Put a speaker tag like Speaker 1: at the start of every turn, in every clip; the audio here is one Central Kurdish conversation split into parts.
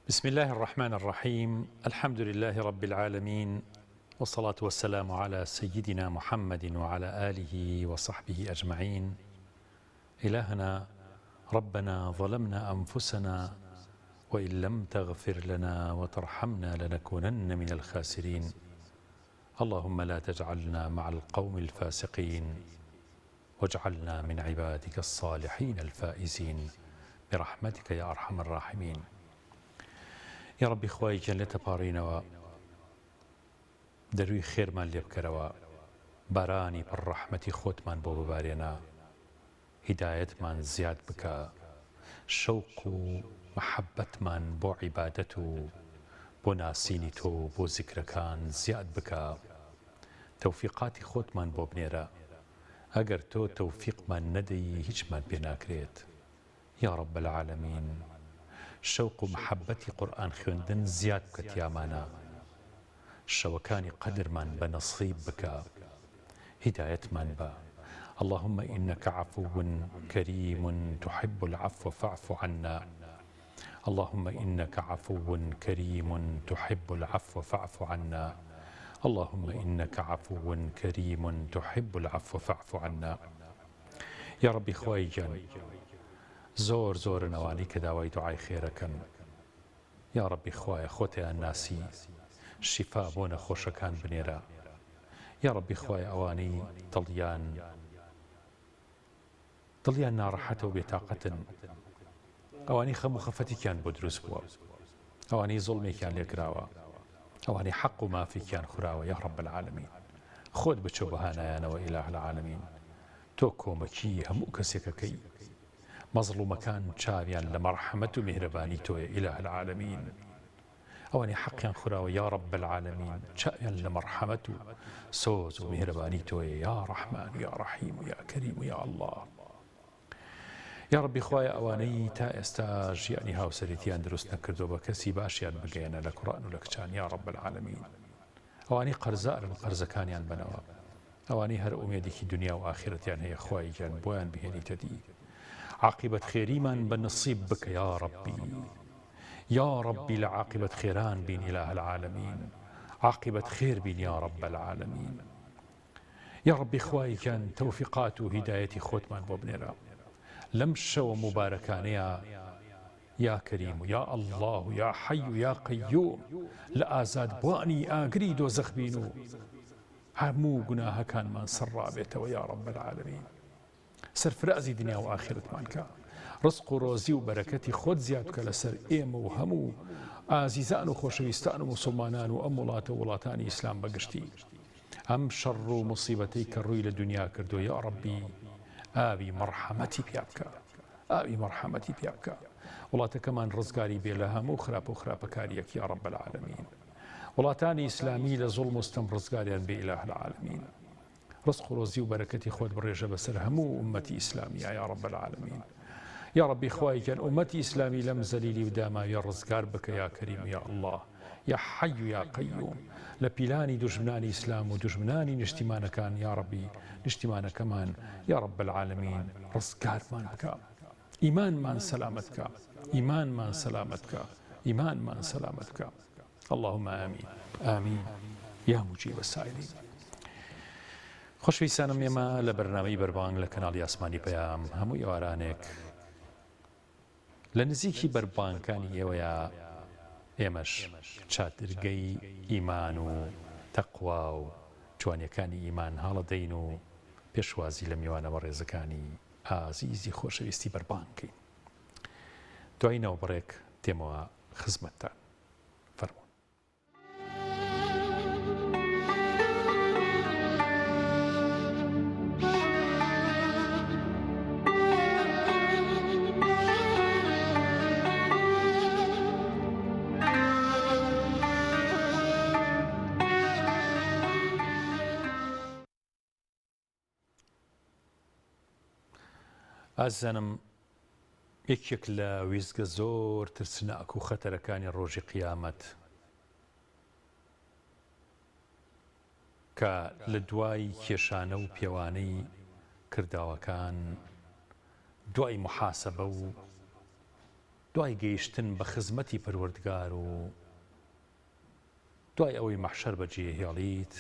Speaker 1: بسم الله الرحمن الرحيم. الحمد لله رب العالمين، والصلاة والسلام على سيدنا محمد وعلى آله وصحبه أجمعين. إلهنا ربنا ظلمنا أنفسنا وإن لم تغفر لنا وترحمنا لنكونن من الخاسرين. اللهم لا تجعلنا مع القوم الفاسقين واجعلنا من عبادك الصالحين الفائزين برحمتك يا أرحم الراحمين. يا ربي خواهی گەن لێ تەپاڕینەوە، دەروی خێرمان لێ بکەرەوە، بارانی پڕ ڕەحمەتی خۆتمان بۆ ببارێنە، هیدایەتمان زیاد بکە، شەوق و محەبەتمان بۆ عیبادەت و بۆ ناسینی تۆ و بۆ زیکرەکان زیاد بکە، تەوفیقاتی خۆتمان بۆ بنێرە. ئەگەر تۆ تەوفیقمان نەدەی هیچمان پێ ناکرێت. یا رب العالمین، شەوق و محەبەتی قورئان خوێندن زیاد بکە تیامانە، شەوەکانی قەدرمان بە نەسیب بکە، هیدایەتمان بە. اللهم إنك عفو كريم تحب العفو فاعف عنا. اللهم إنك عفو كريم تحب العفو فاعف عنا. اللهم إنك عفو كريم تحب العفو فاعف عنا. يا ربي خواهی گەن زۆر زۆرن ئەوانەی کە داوای دوعای خێرەکەن. یا ربی خوایە خۆتیان ناسی، شیفا بۆ نەخۆشەکان بنێرە. یا ربی خوایە ئەوانەی دڵیان ناڕەحەتە و بێتاقەتن، ئەوانەی خەم و خەفەتێکیان بۆ دروست بووە، ئەوانەی زوڵمێکیان لێکراوە، ئەوانەی حەق و مافێکیان خوراوە. یا رب العالمین، خۆت بچۆ بەهانایانەوە ئیلاහ العالمین. تۆ کۆمەکی هەموو کەسێکەکەی، مەزڵومەکان چاویان لە مەرحەمەت و میهرەبانی تۆیە ئیلاහ العالمین. ئەوانەی حەقیان خوراوە یا رب العالمین، چاویان لە مەرحەمەت و سۆز و میهرەبانی تۆیە یا ڕەحمان و یا ڕەحیم و یا کەریم و یا الله. یا ربی خوایە ئەوانەی تا ئێستا ژیانی هاوسەرێتیان دروست نەکردو بە کەسی باشیان بگەێنە لە کوڕان و لە کچان یا رب العالمین. ئەوانەی قەرزارن قەرزەکانیان بنەوە، ئەوانەی هەر ئومێدێکی دنیا و ئاخرەتیان هەیە خواهی گەن بۆیان بهێنیتە دی. عاقبەت خێریمان بە نەسیب بکە یا ربی. یا ربی لە عاقبەت خێران بین ئیلاه العالمین، عاقبەت خێر بین یا رب العالمین. یا ربی خواهی گەن تەوفیقات و هیدایەتی خۆتمان بۆ بنێرە لەم شەوە مبارەکانەیە یا کەریم و یا الله و یا حەی و یا قەیوم. لە ئازادبوانی ئاگری دۆزەخ بین و هەموو گوناهەکانمان سەرڕابێتەوە یا رب العالمین. سەرفرازی دنیا و ئاخرەتمان کە، ڕزق و ڕۆزی و بەرەکەتی خۆت زیاد بکە لەسەر ئێمە و هەموو ئازیزان و خۆشەویستان و موسڵمانان و ئەم وڵاتە وڵاتانی ئیسلام بەگشتی. ئەم شەڕ و موسیبەتەی کە ڕووی لە دنیا کردو یا ربی ئاوی مەرحەمەتی پیا بکە، ئاوی مەرحەمەتی پیا بکە. وڵاتەکەمان ڕزگاری بێ لە هەموو خراپ و خراپەکاریەک یا رب العالمین. وڵاتانی ئیسلامی لە زوڵم و ستەم ڕزگاریان بێ ئیلاه العالمین. ڕزق و ڕۆزی و بەرەکەتی خۆت بڕێژە بەسەر هەموو ئومەتی ئیسلامیە یا رب العالمین. یا ربی خوای گەن ئومەتی ئیسلامی لەم زەلیلی و داماویە ڕزگار بکە یا کەریم یا الله. یا حەی و یا قەیوم، لە پیلانی دوژمنانی ئیسلام و دوژمنانی نیشتیمانەکان یا ربی نیشتیمانەکەمان یا رب العالمین ڕزگارمان بکە، ئیمانمان سەلامەت بکە، ئیمانمان سەلامەت بکە، ئیمانمان سەلامەت بکە. اللهم آمین آمین یا مجیب السائلین. خۆشەویستانم، ئێمە لە بەرنامەی بەربانگ لە کەناڵی ئاسمانی پەیام هەموو ئێوارانێک لە نزیکی بەربانگەکانی ئێوەیە ئێمەش چادرگەی ئیمان و تەقوا و جوانیەکانی ئیمان هەڵەدەین و پێشوازی لە میوانەوە ڕێزەکانی ئازیزی خۆشەویستی بەربانگکەین. دوای ناوبڕێک تێمەوە خزمەتتان. فەرموون. ئازانم یەکێک لە ویزگە زۆر ترسناک و خەتەرەکانی ڕۆژی قیامەت کە لە دوای کێشانە و پێوانەی کرداوەکان، دوای محاسبە و دوای گەیشتن بە خزمەتی پەروەردگار و دوای ئەوەی مەحشەر بەجێهێڵیت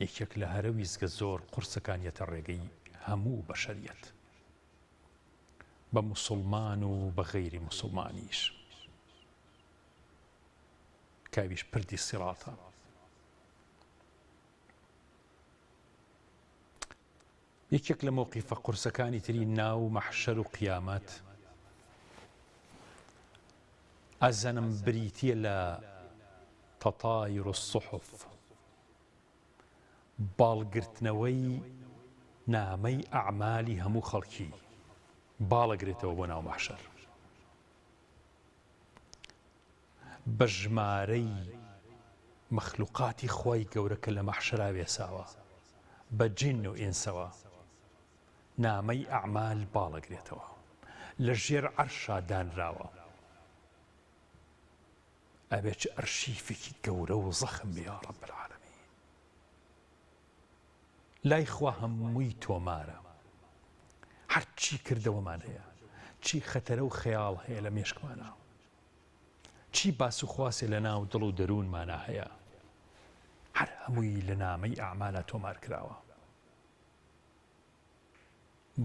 Speaker 1: یەکێک لە هەرە ویزگە زۆر قورسەکانیەتە ڕێگەی هەموو بەشەریەت بە موسڵمان و بە غەیری موسڵمانیش کاویش پردی سیڕاتە یەکێک لە مۆقیفە قورسەکانی تری ناو مەحشەر و قیامەت ئەزەنم بریتیە لە تەطایر الصحف باڵگرتنەوەی نامەی ئەعمالی هەموو خەڵکی باڵەگرێتەوە بۆ ناو مەحشەر بە ژمارەی مەخلوقاتی خۆی گەورە کە لە مەحشەرا وێساوە بە جین و ئینسەوە نامەی ئەعمال باڵەگرێتەوە لە ژێر عەرشا دانراوە ئەبێ چ ئەرشیفێکی گەورە و زەخم بێ یا ڕەب العالەمین لای خوا هەمووی تۆمارە هەرچی کردەوەمان هەیە چی خەتەرە و خەیاڵ هەیە لە مێشکمانە چی باس و خواسێ لە ناو دڵ و دەروونمانە هەیە هەر هەمووی لە نامەی ئەعمالە تۆمار کراوە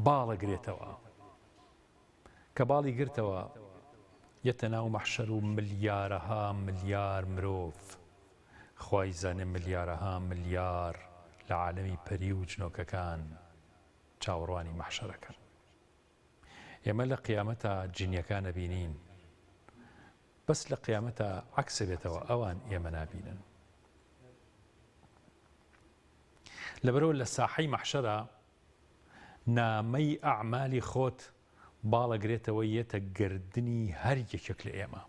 Speaker 1: باڵەگرێتەوە کە باڵی گرتەوە یەتە ناو مەحشەر و ملیارەها ملیار مرۆڤ خوای زانێ ملیارەها ملیار لە عالەمی پەری و جنۆکەکان چاوەڕوانی مەحشەرەکەن ئێمە لە قیامەتە جینیەکان نەبینین بەس لە قیامەتە عەکسە بێتەوە ئەوان ئێمە نابینن لەبەرەوە لە ساحەی مەحشەرە نامەی ئەعمالی خۆت باڵەگرێتەوە یەتە گردنی هەر یەکێک لە ئێمە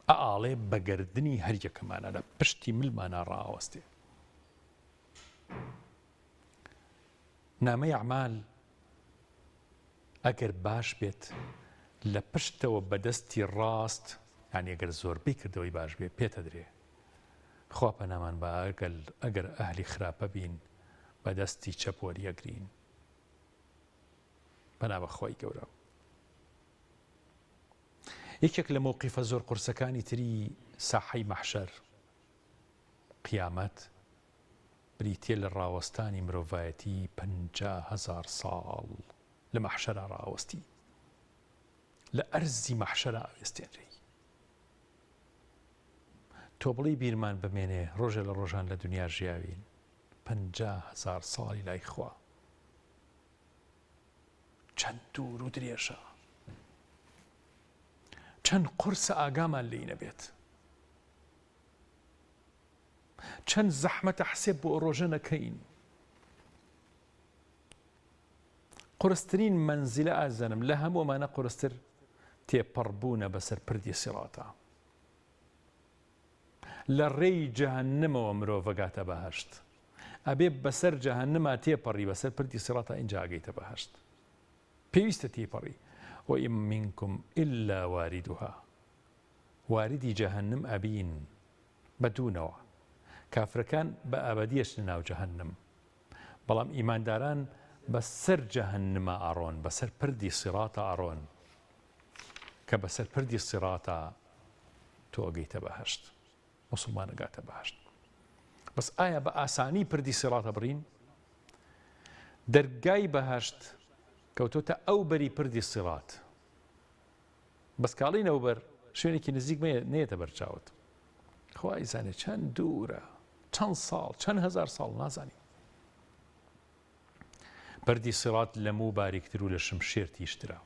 Speaker 1: ئاڵێ بە گردنی هەر یەکەمانە لە پشتی ملمانە ڕائەوەستێ نامەی ئەعمال ئەگەر باش بێت لە پشتەوە بەدەستی ڕاست یعنی ئەگەر زۆربەی کردەوەی باش بێ پێتە درێ خوا پەنامان بە ئەگەر ئەهلی خراپە بین بەدەستی چەپ وەریەگرین پەنا بەخوای گەورە یەکێک لە مۆقیفە زۆر قورسەکانی تری ساحەی مەحشەر قیامەت بریتیە لە ڕاوەستانی مرۆڤایەتی 50,000 ساڵ لە مەحشەرا ڕاوەستی لە ئەرزی مەحشەرا ئاوێستێنرێی تۆ بڵی بیرمان بمێنێ ڕۆژە لە ڕۆژان لە دنیا ژیاوین 50,000 ساڵی لای خوا چەند دوور و درێژە چەند قورسە ئاگامان لێی نەبێت چەند زەحمەتە حسێب بۆ ڕۆژە نەکەین قورسترین مەنزیلە ئازانم لە هەموومانە قورستر تێپەڕبوونە بەسەر پردی سیڕاتە لە ڕێی جەهەنەمەوە مرۆڤ گاتە بەهەشت ئەبێ بەسەر جەهەنەما تێپەڕی بەسەر پردی سیڕاتە ئینجا ئەگەیتە بەهەشت پێویستە تێپەڕی وئین منکم ئیلا واردها واردی جەهەنم ئەبین بەدوونەوە کافرەکان بە ئەبەدیەش لە ناو جەهەنم بەڵام ئیمانداران بەسەر جەهەنمە ئەڕۆن بەسەر پردی سیڕاتە ئەڕۆن کە بەسەر پردی سیڕاتە تۆ ئەگەیتە بەهەشت موسڵمان ئەگاتە بەهەشت بەس ئایا بە ئاسانی پردی سیڕاتە بڕین دەرگای بەهەشت کەوتۆتە ئەو بەری پردی سیڕات بەس کاڵینەوە بەر شوێنێکی نزیک نێتە بەرچاوت خوای زانێ چەند دوورە چەند ساڵ چەند هەزار ساڵ نازانی پردی سیڕات لە موو باریکتر و لە شمشێر تیژترە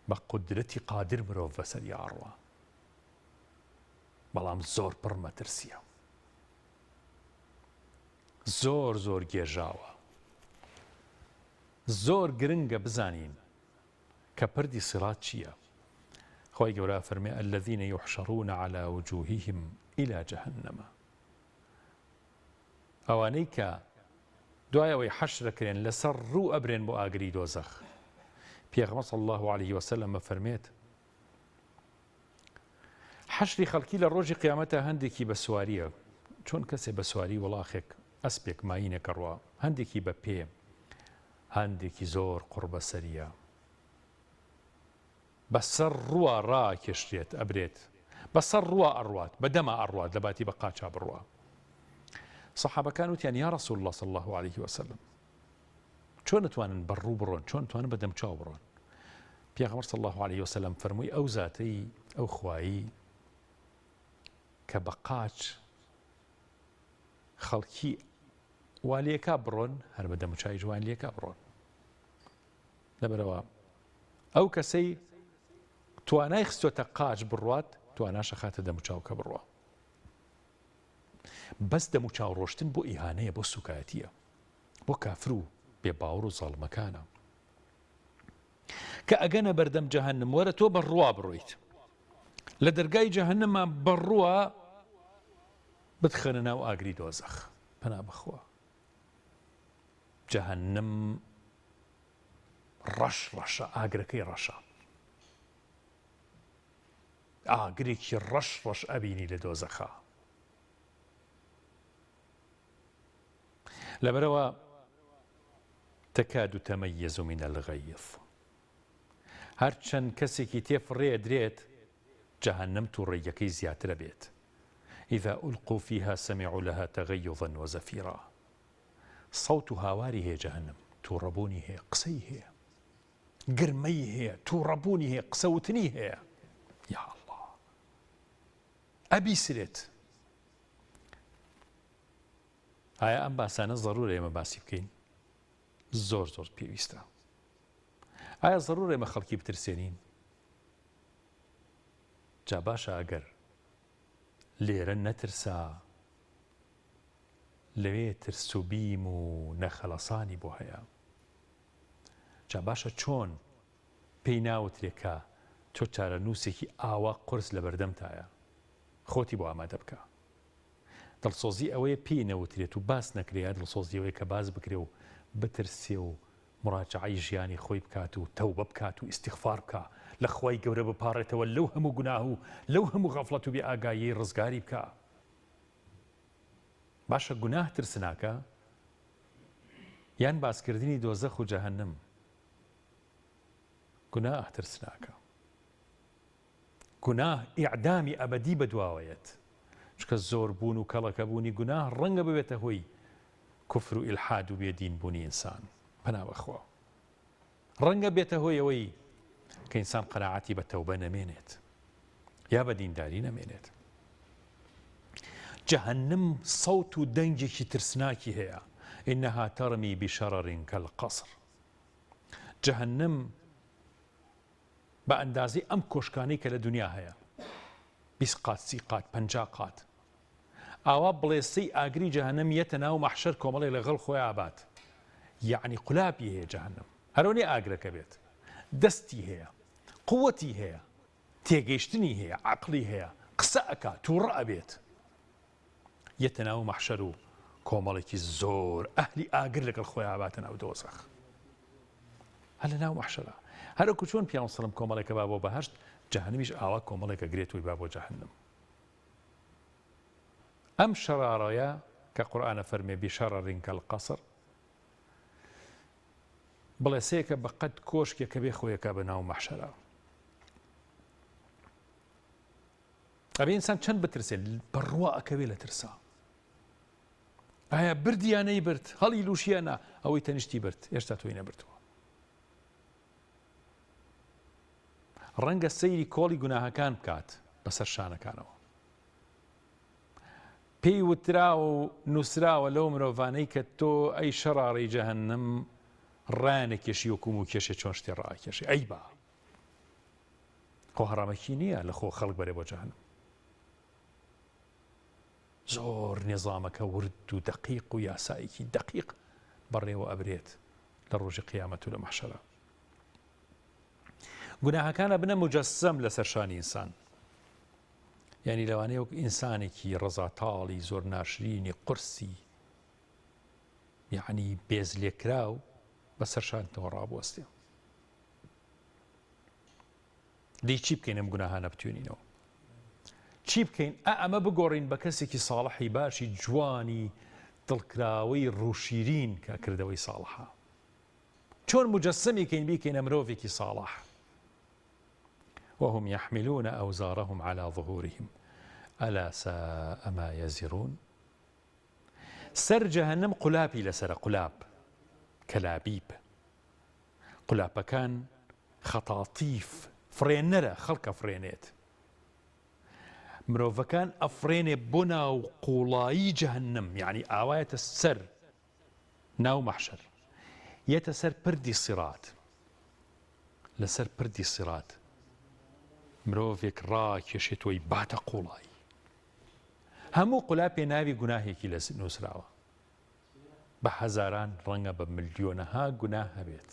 Speaker 1: بە قودرەتی قادر مرۆڤ بەسەری ئاڕوە بەڵام زۆر پڕ مەترسیە زۆر زۆر گێژاوە زۆر گرنگە بزانین کە پردی سیڕات چییە خوای گەورە فەرمێ الذين يحشرون على وجوههم إلى جهنم ئەوانەی کە دوایەوەی حەشرەکرێن لەسەر ڕوو ئەبرێن بۆ ئاگری دۆزەخ پێغەمبەر صلی الله عليه وسلم فەرمێت حەشری خەڵکی لە ڕۆژی قیامەتە هەندێکی بە سواریە چۆن کەسێ بە سواری وڵاخێک ئەسپێک ماینێکە ڕوا هەندێکی بە پێ هەندێکی زۆر قوربە سەریە بەسەر ڕووە ڕاکێشرێت ئەبرێت بەسەر ڕووە ئەڕوات بەدەما ئەڕوات لە باتی بە قاچا بڕوە. سەحابەکان وتیان یا ڕەسوول الله صلی الله عليه وسلم چۆن نتوانن بەڕوو بڕۆن چۆن نتوانن بەدەم چاو بڕۆن؟ پێغەمبەر صلی الله عليه وسلم فەرمووی ئەو زاتەی ئەو خوایی کە بە قاچ خەڵکی وا لێکا بڕۆن هەر بەدەم و چای جوان لێکا بڕۆن. لەبەرەوە ئەو کەسەی توانای خستۆتە قاچ بڕوات تواناشە خاتە دەم و چاوکە بڕوە. بەس دەم و چاو ڕۆشتن بۆ ئیهانەیە بۆ سوکایەتیە بۆ کافر و بێباوەڕ و زاڵمەکانە کە ئەگەنە بەردەم جەهەنم وەرە تۆ بەڕوا بڕۆیت لە دەرگای جەهەنەما بەڕوا بتخەنە ناو ئاگری دۆزەخ. پەنا بخوا جەهەنم ڕەش ڕەشە ئاگرەکەی ڕەشە ئاگرێکی ڕەش ڕەش ئەبینی لە دۆزەخە. لەبەرەوە تەکاد تەمەیەز من الغەیظ هەرچەند کەسێکی تێفڕێ درێت جەهەنەم تووڕێیەکەی زیاترە بێت. إذا ألقوا فيها سمعوا لها تغيظا وزفيرا صوت هاواری هەیە جەهەنەم تووڕەبوونی هەیە قسەی هەیە گرمەی هەیە تووڕەبوونی هەیە قسەوتنی هەیە. یا الله ئەبیسرێت. ئایا ئەم باسانە زەڕورە ئێمە باسی بکەین؟ زۆر زۆر پێویستە. ئایا زەڕورە ئێمە خەڵکی بترسێنین؟ جا باشە ئەگەر لێرە نەترسا لەوێ ترس و بیم و نەخەڵەسانی بۆ هەیە. جا باشە چۆن پێی ناوترێکە تۆ چارە نووسێکی ئاوا قرس لە بەردەمتایە خۆتی بۆ ئامادە بکە. دڵسۆزی ئەوەیە پێی نەوترێت و باس نەکرێت دڵسۆزی ئەوەیە کە باس بکرێ و بترسێ و مراجعەی ژیانی خۆی بکات و تەوبە بکات و ئیستیغفار بکە لە خوای گەورە بپارێتەوە لەو هەموو گوناه و لەو هەموو غەفڵەت و بێئاگایی ڕزگاری بکە. باشە گوناه ترسناکە یان باسکردنی دۆزەخ و جەهەنەم؟ گوناه ترسناکە. گوناه ئیعدامی ئەبەدی بەدواوەیەت چکە زۆر بوون و کەڵەکە بوونی گوناه ڕەنگە ببێتە هۆی کوفر و ئیلحاد و بێدین بوونی ئینسان. پەنا بەخوا ڕەنگە بێتە هۆی ئەوەی کە ئینسان قەناعەتی بە تەوبە نەمێنێت یا بە دینداری نەمێنێت. جەهەنەم سەوت و دەنگێکی ترسناکی هەیە. ئینەها تەرمی بشەرەر کەلقەسر. جەهەنەم بە ئەندازەی ئەم کۆشکانەی کە لە دنیا هەیە 20 قات 30 قات 50 قات ئاوا بڵێسەی ئاگری جەهەنەم یەتە ناو مەحشەر کۆمەڵێک لەگەڵ خۆی ئابات. یعنی قولابی هەیە جەهەنەم هەرۆنێ ئاگرەکە بێت دەستی هەیە قووەتی هەیە تێگەیشتنی هەیە عەقڵی هەیە قسە ئەکا تووڕە ئەبێت. یەتە ناو مەحشەر و کۆمەڵێکی زۆر ئەهلی ئاگر لەگەڵ خۆی ئاباتە ناو دۆزەخ. هەر لە ناو مەحشەرە هەرەکو چۆن پیان سەڵم کۆمەڵێکە با بۆ بەهەشت جەهەنەمیش ئاوا کۆمەڵێکە گرێت وی با بۆ جەهەنەم. ئەم شەرارەیە کە قورئانە فەرمێ بشەرەر کەلقەسر بڵێسەیەکە بە قەد کۆشکێکە بێ خۆیەکە بە ناو مەحشەرە. ئەبێ ئینسان چەند بترسێت بەڕوا ئەکەوێ لە ترسا. ئایا بردیان نەیبرد هەڵی لووشیانە ئەوەی تەنیشتی برد هێشتا تۆی نەبردووە. ڕەنگە سەیری کۆڵی گوناهەکان بکات بەسەر شانەکانەوە. پێی وتراوە و نووسراوە لەو مرۆڤانەی کە تۆ ئەی شەڕاڕەی جەهەنەم ڕانێکێشی وەکوم و کێشێ چۆن شتێ ڕاکێشی ئەی با خۆ هەڕامەکی نییە لە خۆ خەڵک بەرێ بۆ جەهەنەم. زۆر نێزامەکە ورد و دەقیق و یاسایەکی دەقیق بەڕێوە ئەبرێت لە ڕۆژی قیامەت و لە مەحشەرە. گوناهەکانە بنە مجەسەم لەسەر شانی ئینسان. یعنی لەوانەیە وەک ئینسانێکی ڕەزاتاڵی زۆر ناشرینی قورسی یعنی بێز لێکراو بەسەر شانتەوە ڕابوەستێ. دەی چی بکەین ئەم گوناهانە بتوێنینەوە؟ چی بکەین؟ ئەمە بگۆڕین بە کەسێکی ساڵحی باشی جوانی دڵکراوەی ڕووشیرین کە کردەوەی ساڵحە. چۆن مجسمیکەین بیکەینە مرۆڤێکی ساڵح. وهم يحملون أوزارهم على ظهورهم ألا ساء ما يزرون. سەر جەهەنەم قولابی لەسەرە، قولاب کەلابیب. قولابەکان خەتاتیف فرێنەرە، خەڵکە فرێنێت. مرۆڤەکان ئەفرێنێ بۆ ناو قوڵایی جەهەنەم، یعنی ئاوایەتە سەر ناو مەحشەر، یەتە سەر پردی سیرات. لەسەر پردی سیرات مرۆڤێک ڕاکێشێتەوەی باتە قوڵایی. هەموو قولاب پێ ناوی گوناهێکی لە نووسراوە، بە هەزاران ڕەنگە بە ملیۆنەها گوناه هەبێت.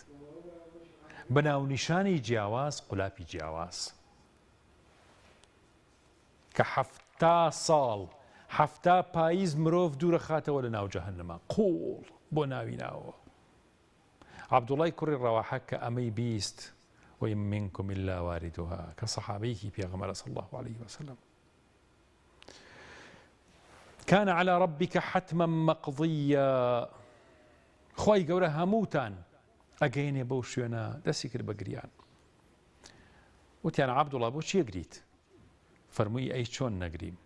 Speaker 1: بە ناونیشانی جیاواز قولابی جیاواز کە 70 ساڵ 70 پاییز مرۆڤ دوورە خاتەوە لە ناو جەهەنەما، قوڵ بۆ ناوی ناوە. عەبدوڵای کوڕی ڕەواحە کە ئەمەی بیست وإن منكم إلا واردها، كصحابيه بيغمر صلى الله عليه وسلم، كان على ربك حتما مقضيا. خوای گەورە هەمووتان ئەگەینێ بەو شوێنە دەستی کرد بە گریان. وتیان عەبدوڵا بۆ چی ئەگریت؟ فەرمووی ئەی چۆن نەگریم؟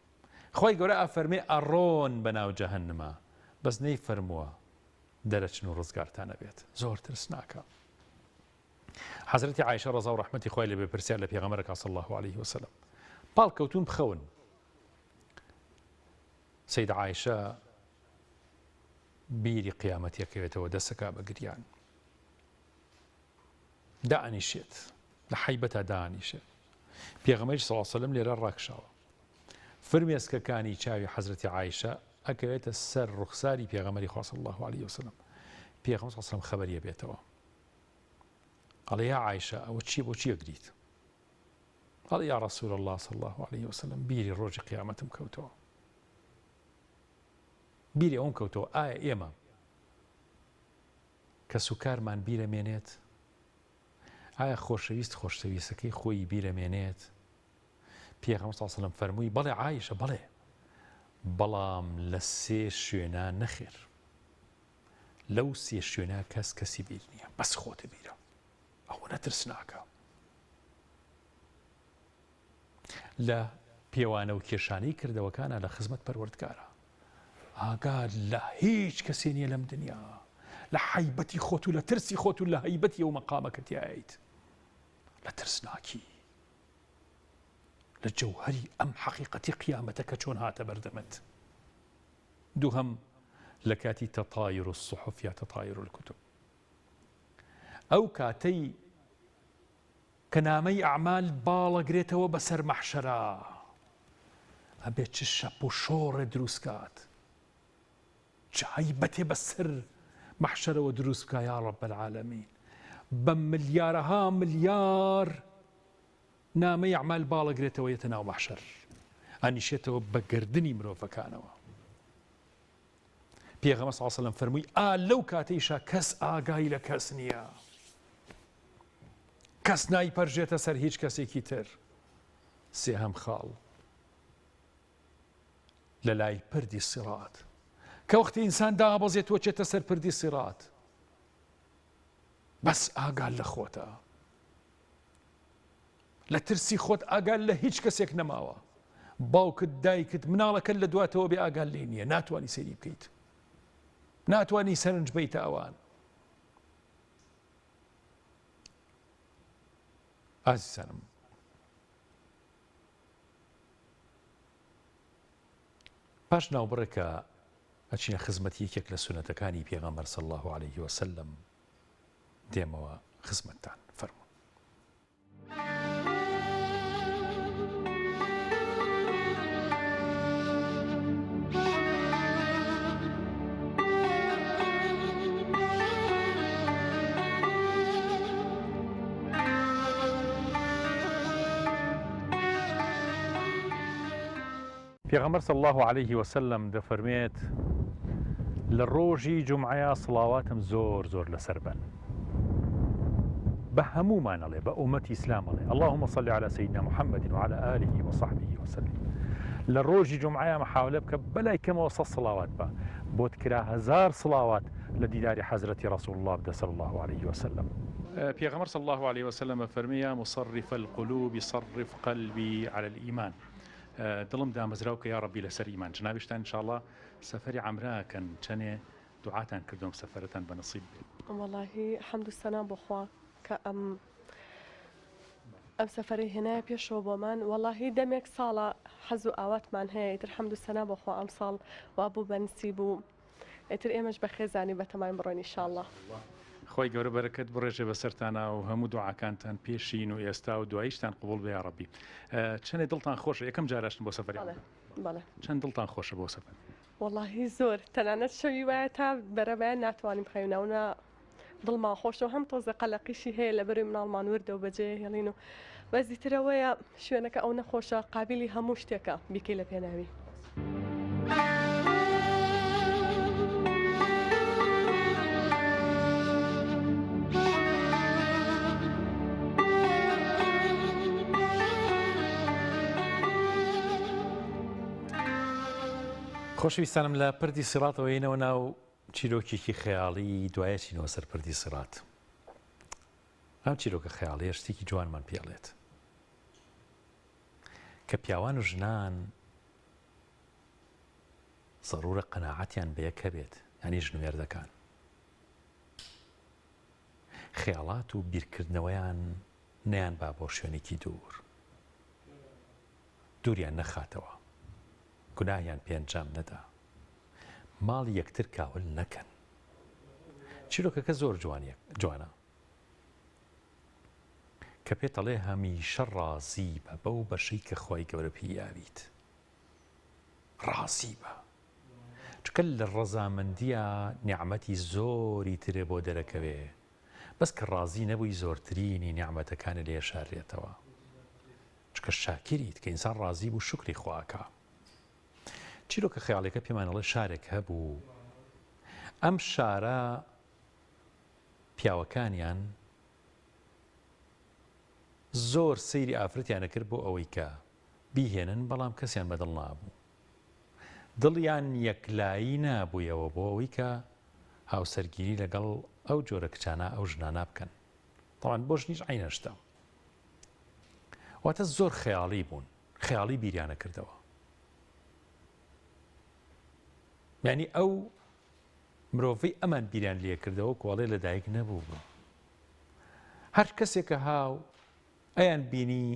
Speaker 1: خوای گەورە ئەفەرمێ ئەڕۆن بەناو جەهەنەما، بەس نەی فەرمووە دەرەچن و ڕزگارتانە بێت. زۆر ترسناکە. حەزرەتی عایشە ڕەزا و ڕەحمەتی خوای لێ بێ پرسیار لە پێغەمبەرەکە صلی الله عليه وسلم، پاڵکەوتون بخەون. سەیدە عایشە بیری قیامەتیەکەوێتەوە، دەسەکا بە گریان، دائنیشێت، لە حەیبەتە دائنیشێت. پێغەمبەری صلی الله عليه وسلم لێرە ڕاکشاوە، فرمێسکەکانی چاوی حەزرەتی عایشە ئەکەوێتە سەر ڕوخساری پێغەمبەری خوا صلی الله عليه وسلم. پێغەمبەر صلی الله عليه وسلم خەبەریە بێتەوە، قال يا عائشة أو تشي بوشي قريت. قال يا رسول الله صلى الله عليه وسلم بيري روج قيامتم كوتو، بيري أون كوتو آية إيما كسكار من بيرة مينيت، آية خوشويست كي خوي بيرة مينيت. بيغمبر صلى الله عليه وسلم فرموي بلى عائشة بلى بلام لسي شونا نخير، لو سي شونا كسي بيرنيا بس خوت بيرة ئەوە نەترسناکە. لە پێوانە و کێشانەی کردەوەکانە لە خزمەت پەروەردگارە ئاگاد لە هیچ کەسێ نییە لەم دنیا، لە حەیبەتی خۆت و لە ترسی خۆت و لە هەیبەتی ئەو مەقامەکە تیایت، لە ترسناکی، لە جەوهەری ئەم حەقیقەتی قیامەتە کە چۆن هاتە بەردەمت. دووهەم لە کاتی تەطایر الصحف یا تەطایر الکتب، ئەو کاتەی کە نامەی ئەعمال باڵەگرێتەوە بەسەر مەحشەرە، ئەبێت چ شەپ و شۆڕێ دروستکات، چ هەیبەتێ بەسەر مەحشەرەوە دروست بکە یا ڕەب العالەمین. بە ملیارەها ملیار نامەی ئەعمال باڵەگرێتەوە یەتە ناو مەحشەر، ئەنیشێتەوە بە گردنی مرۆڤەکانەوە. پێغەمبەر صلی الله علیه و سلم فەرمووی لەو کاتەیشا کەس ئاگای لە کەس نییە، کەس نایپەرژێتە سەر هیچ کەسێکی تر. سێهەم خاڵ لە لای پردی سیرات، کە وەختی ئینسان دابەزێتەوە چێتە سەر پردی سیرات، بەس ئاگال لە خۆتە، لە ترسی خۆت ئاگال لە هیچ کەسێک نەماوە، باوکت دایکت مناڵەکەت لە دواتەوە بێ ئاگال لێ نییە، ناتوانی سەیری بکەیت، ناتوانی سەرنج بیتە ئەوان. ئازیزانم، پاش ناوبڕێکە ئەچینە خزمەتی یەکێک لە سونەتەکانی پێغەمبەر صلی الله عليه وسلم، دێمەوە خزمەتتان. فەرموو. پێغەمبەر صلی الله عليه وسلم دەفەرمێت لە ڕۆژی جومعەیە سڵاواتم زۆر زۆر لەسەر بن، بە هەمومانەڵێ، بە ئومەتی ئیسلامەڵێ اللهم صل على سيدنا محمد وعلى آله وصحبه وسلم. لە ڕۆژی جومعەیە مەحاولە بکە بەلای کەمەوە 100 سڵاوات بە، بۆت کرا 1000 سڵاوات لە دیداری حەزرەتی ڕەسوڵ الله بدە صلی الله عليه وسلم. پێغەمبەر صلی الله عليه وسلم فەرموویە مصرف القلوب صرف قلبي على الإيمان. دڵم دامەزراو کە یا ڕەبی لەسەر ئیمان. جنابیشتان انشاءالله سەفەری عەمراکەن چەنێ دوعاتان کردوم سەفەرەتان بەنصیب بێت.
Speaker 2: والله حەمد و سەنا بۆ خوا کە ئەم سەفەرەی هێنایە پێشەوە بۆمان. والله دەمێک ساڵە حەز و ئاواتمان هەیە ئیتر حەمد و سەنا بۆ خوا ئەم ساڵ وا بوو بەنسیب و ئیتر ئێمەش بەخێزانی بەتەمان بڕۆین ئینشاءالله.
Speaker 1: خۆی گەورە بەرەکەت بڕێژێ بەسەرتانە و هەموو دوعاکانتان پێشین و ئێستا و دواییشتان قبول بێ یا ڕەبی. چەندێ دڵتان خۆشە؟ یەکەم جاراشتن بۆ سەفەری؟
Speaker 2: بەڵێ.
Speaker 1: چەند دڵتان خۆشە بۆ سەفەر؟
Speaker 2: والله زۆر تەنانەت شەوی وایە تا بەرەبەیان ناتوانین بخەوینەوە دڵمان خۆشەوە هەم تۆزە قەلەقیشی هەیە لە بەروی مناڵمان وردە و بەجێ هێڵین و بەزیترەوەیە شوێنەکە ئەو نەخۆشە قابلی هەموو شتێکە بیکەی لە پێناوی.
Speaker 1: خۆشەویستانم لە پردی سیڕاتەوە هێنەوە ناو چیرۆکێکی خەیاڵی دوایەچینەوە سەر پردی سیڕات. ئەم چیرۆکە خەیاڵیە شتێکی جوانمان پێڵێت کە پیاوان و ژنان زەڕورە قەناعەتیان بە یەک هەبێت، یعنی ژن و مێردەکان. خەیاڵات و بیرکردنەوەیان نەیان با بۆ شوێنێکی دووریان نەخاتەوە، گوناهیان پێنجام نەدا، ماڵی یەکتر کاول نەکەن. چیرۆکەکە زۆر جوانە کە پێتەڵێ هەمیشە ڕازی بە بەو بەشەی کە خۆی گەورە پێیاویت. ڕازی بە چکە لە ڕەزامەندیە نیعمەتی زۆری ترێ بۆ دەرەکەوێ، بەس کە ڕازی نەبووی زۆرترینی نیعمەتەکانە لێ شارێتەوە. چکە شاکریت کە ئینسان ڕازی بوو شکری خواکە. چیرۆکە خەیاڵەکە پێمانەڵێ شارێک هەبوو، ئەم شارە پیاوەکانیان زۆر سەیری ئافرەتیانە کرد بۆ ئەوەی کە بیهێنن، بەڵام کەسیان بەدڵ نابوو. دڵیان یەکلایی نابوویەوە بۆ ئەوەی کە هاوسەرگیری لەگەڵ ئەو جۆرە کچانە ئەو ژنانە بکەن. تەواان بۆ ژنیش عینەشتە. واتە زۆر خەیاڵی بوون، خەیاڵی بیریانە کردەوە. یعنی ئەو مرۆڤەی ئەمان بیریان لێ کردەوە کۆڵێ لە دایک نەبوو بوو. هەر کەسێکە هاو ئەیان بینی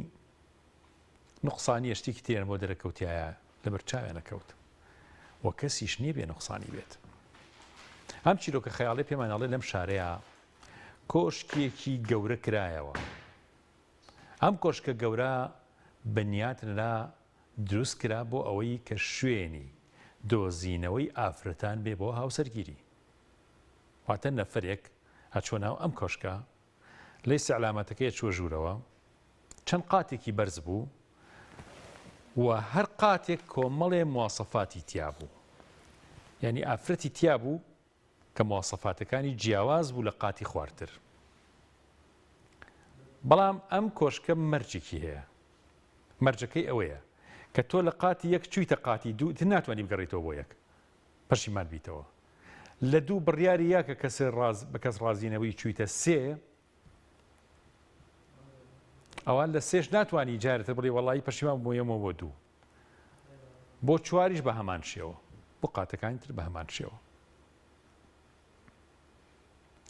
Speaker 1: نوقسانی شتێکی تێن بۆ دەرەکەوتیایە لەبەر چاوێنە کەوت، وە کەسیش نییە بێ نوقسانی بێت. ئەم چیرۆکە خەیاڵی پێمانەڵێ لەم شارەیە کۆشکێکی گەورە کرایەوە. ئەم کۆشکە گەورە بەنیاتنە دروست کرا بۆ ئەوەی کە شوێنی دۆزینەوەی ئافرەتان بێ بۆ هاوسەرگیری. واتە نەفرێک هەچۆ ناو ئەم کۆشکە لەی سەعلامەتەکەی چوە ژوورەوە، چەند قاتێکی بەرز بوو و هەر قاتێک کۆمەڵێ مواسەفاتی تیا بوو. یعنی ئافرەتی تیا بوو کە مواسەفاتەکانی جیاواز بوو لە قاتی خواردتر. بەڵام ئەم کۆشکە مەرجێکی هەیە. مەرجەکەی ئەوەیە کە تۆ لە قاتی یەک چوویتە قاتی دوو تر ناتوانانی بگەڕیتەوە بۆ یەک، پەشیمان بیتەوە. لە دوو بڕیاری یاکە بە کەس ڕازینەوەی چوویتە سێ، ئەوان لە سێش ناتوانانی جارێتە بڵێ وەڵی پەشیمان بۆیەمەوە بۆ دوو، بۆ چواریش بە هەمان شێوە، بۆ قاتەکانی تر بە هەمان شێوە.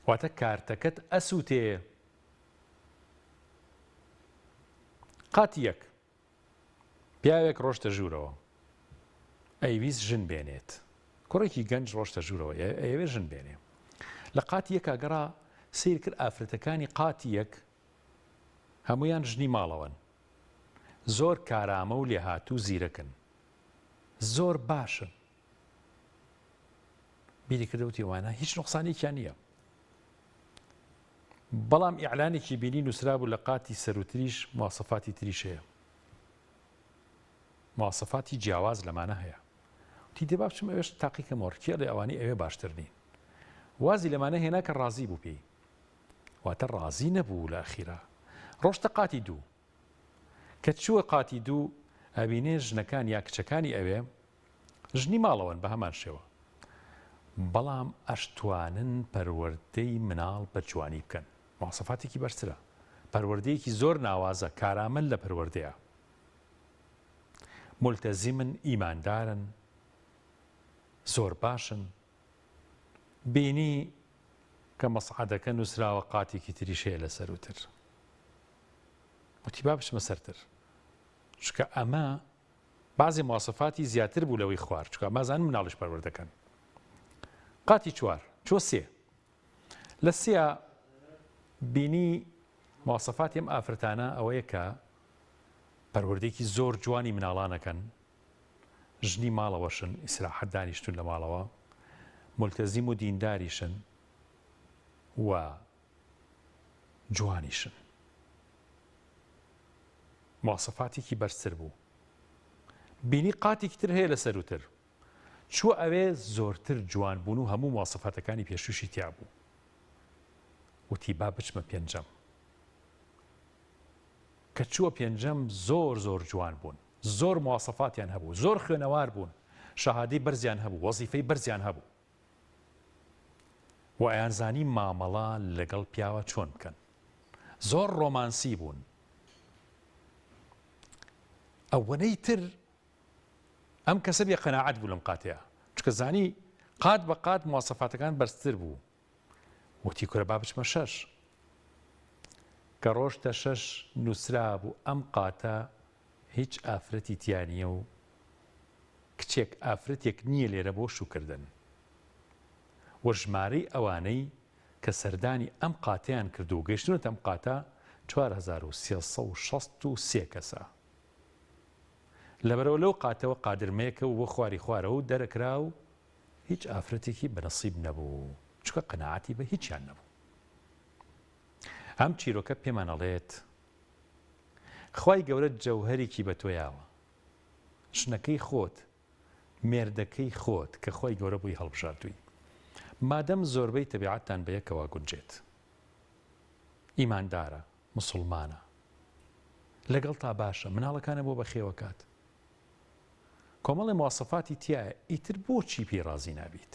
Speaker 1: واتە کارتەکەت ئەسووتێ. قاتی یەک پیاوێک ڕۆشتە ژوورەوە، ئەیویست ژن بێنێت، کوڕێکی گەنج ڕۆشتە ژوورەوە، ئەوێ ژن بێنێ. لە قاتی یەک ئاگەڕا سیر کرد ئافرەتەکانی قاتی یەک هەمویان ژنی ماڵەوەن، زۆر کارامە و لێهاتوو زیرەکن، زۆر باشن. بیری کردەوتی وانە هیچ نوقسانێکیان نییە. بەڵام ئیعلانێکی بینی نووسرا بوو لە قاتی سەروتریش مواسەفاتی تریش هەیە، مواسەفاتی جیاواز لەمانە هەیە. تی دێ با بچم ئەوێش تاقیکەمەوە ڕکێڵێ ئەوانی ئەوێ باشتر نین. وازی لەمانە هێنا کە ڕازی بوو پێی، واتە ڕازی نەبوو لە ئەخیرا. ڕۆشتە قاتی دوو، کە چووە قاتی دوو ئەبینێ ژنەکان یا کچەکانی ئەوێ ژنی ماڵەوەن بە هەمان شێوە، بەڵام ئەشتوانن پەروەردەی مناڵ بە جوانی بکەن. مواصفاتێکی بەرزترە، پەروەردەیەکی زۆر ناوازە، کارامەند لە پەروەردەیە، مولتەزیمن، ئیماندارن، زۆر باشن. بینی کە مەسعەدەکە نووسراوە قاتێکی تریش هەیە لە سەروتر، وتی با بچمە سەرتر، چکە ئەمە بعضی مواصفاتی زیاتر بوو لەوەی خوار، چکە ئەمازان مناڵش پەروەردەکەن. قاتی چوار چۆ سێ، لە سێ بینی مواصفاتی ئەم ئافرەتانە ئەوەیە کە پەروەردەیەکی زۆر جوانی مناڵانەکەن، ژنی ماڵەوەشن، ئیسراحەت دانیشتون لە ماڵەوە، مولتەزیم و دینداریشن و جوانیشن. مواصفاتێکی بەرزتر بوو. بینی قاتێکی تر هەیە لە سەروتر، چوە ئەوێ زۆرتر جوان بوون و هەموو مواصفاتەکانی پێشوشی تیا بوو. وتی با بچمە پێنجەم، کە چووە پێنجەم زۆر زۆر جوان بوون، زۆر مواصفاتیان هەبوو، زۆر خوێنەوار بوون، شەهادەی بەرزیان هەبوو، وەزیفەی بەرزیان هەبوو، و ئەیانزانی مامەڵە لەگەڵ پیاوە چۆن بکەن، زۆر ڕۆمانسی بوون. ئەوەنەی تر ئەم کەسە بێ قەناعەت بوو لەم قاتەیە، چکە زانی قات بە قات مواصفاتەکان بەرزتر بوو. وتی کورە با بچمە شەش، کە ڕۆژتە شەش نووسرا بوو ئەم قاتە هیچ ئافرەتی تیانیە و کچێک ئافرەتێک نییە لێرە بۆ شوکردن. وە ژمارەی ئەوانەی کە سەردانی ئەم قاتەیان کردو و گەیشتونەتە ئەم قاتە 4363 کەسە. لەبەرەوە لەو قاتەوە قادرمەیەکە و بۆ خواری خوارەوە و دەرەکرا و هیچ ئافرەتێکی بەنەسیب نەبوو، چکە قەناعەتی بە هیچیان نەبوو. ئەم چیرۆکە پێمان ئەڵێت خوای گەورە جەوهەرێکی بە تۆیاوە، شنەکەی خۆت، مێردەکەی خۆت کە خوای گەورە بووی هەڵبژاردووی، مادەم زۆربەی تەبیعەتتان بە یەکەوە گونجێت، ئیماندارە، موسڵمانە، لەگەڵ تا باشە، مناڵەکانە بۆ بەخێوەکات، کۆمەڵی مواصفاتی تایە، ئیتر بۆچی پێی ڕازی نابیت؟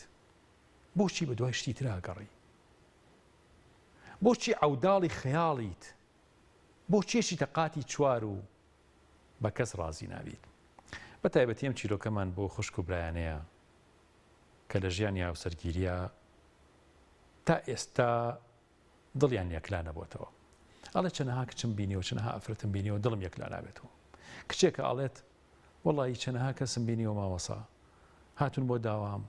Speaker 1: بۆچی بە دوای شتی تر ئاگەڕی؟ بۆچی عەوداڵی خەیاڵیت؟ بۆ چێشی تەقاتی چوار و بە کەس ڕازی نابیت؟ بە تایبەتی ئەم چیرۆکەمان بۆ خوشک و برایانەیە کە لە ژیان یاوسەرگیریە تا ئێستا دڵیان یەکلا نەبووتەوە. ئەڵێ چەنەها کچم بینیەوە، چەنەها ئەفرەتم بینیەوە، دڵم یەکلا نابێتەوە. کچێکە ئاڵێت وەڵی چەنەها کەسم بینیەوە ماوەسا، هاتون بۆ داوام،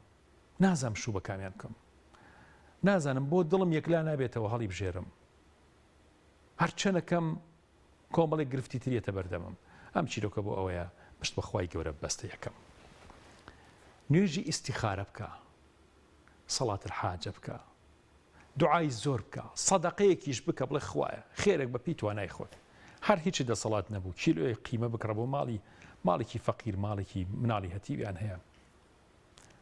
Speaker 1: نازام شوو بە کامیان بکەم، نازانم بۆ دڵم یەکلا نابێتەوە هەڵی بژێرم، هەرچەنەکەم کۆمەڵێک گرفتی تریەتە بەردەمم. ئەم چیرۆکە بۆ ئەوەیە پشت بەخوای گەورە بەستە یەکەم. نوێژی ئیستیخارە بکە، سەڵات الحاجە بکە، دوعای زۆر بکە، سەدەقەیەکیش بکە، بڵێ خوایە خێرێک بە پێی توانای خۆت، هەر هیچی دەسەڵات نەبوو، کیلۆی قیمە بکڕە بۆ ماڵێکی فەقیر، ماڵێکی مناڵی هەتیویان هەیە،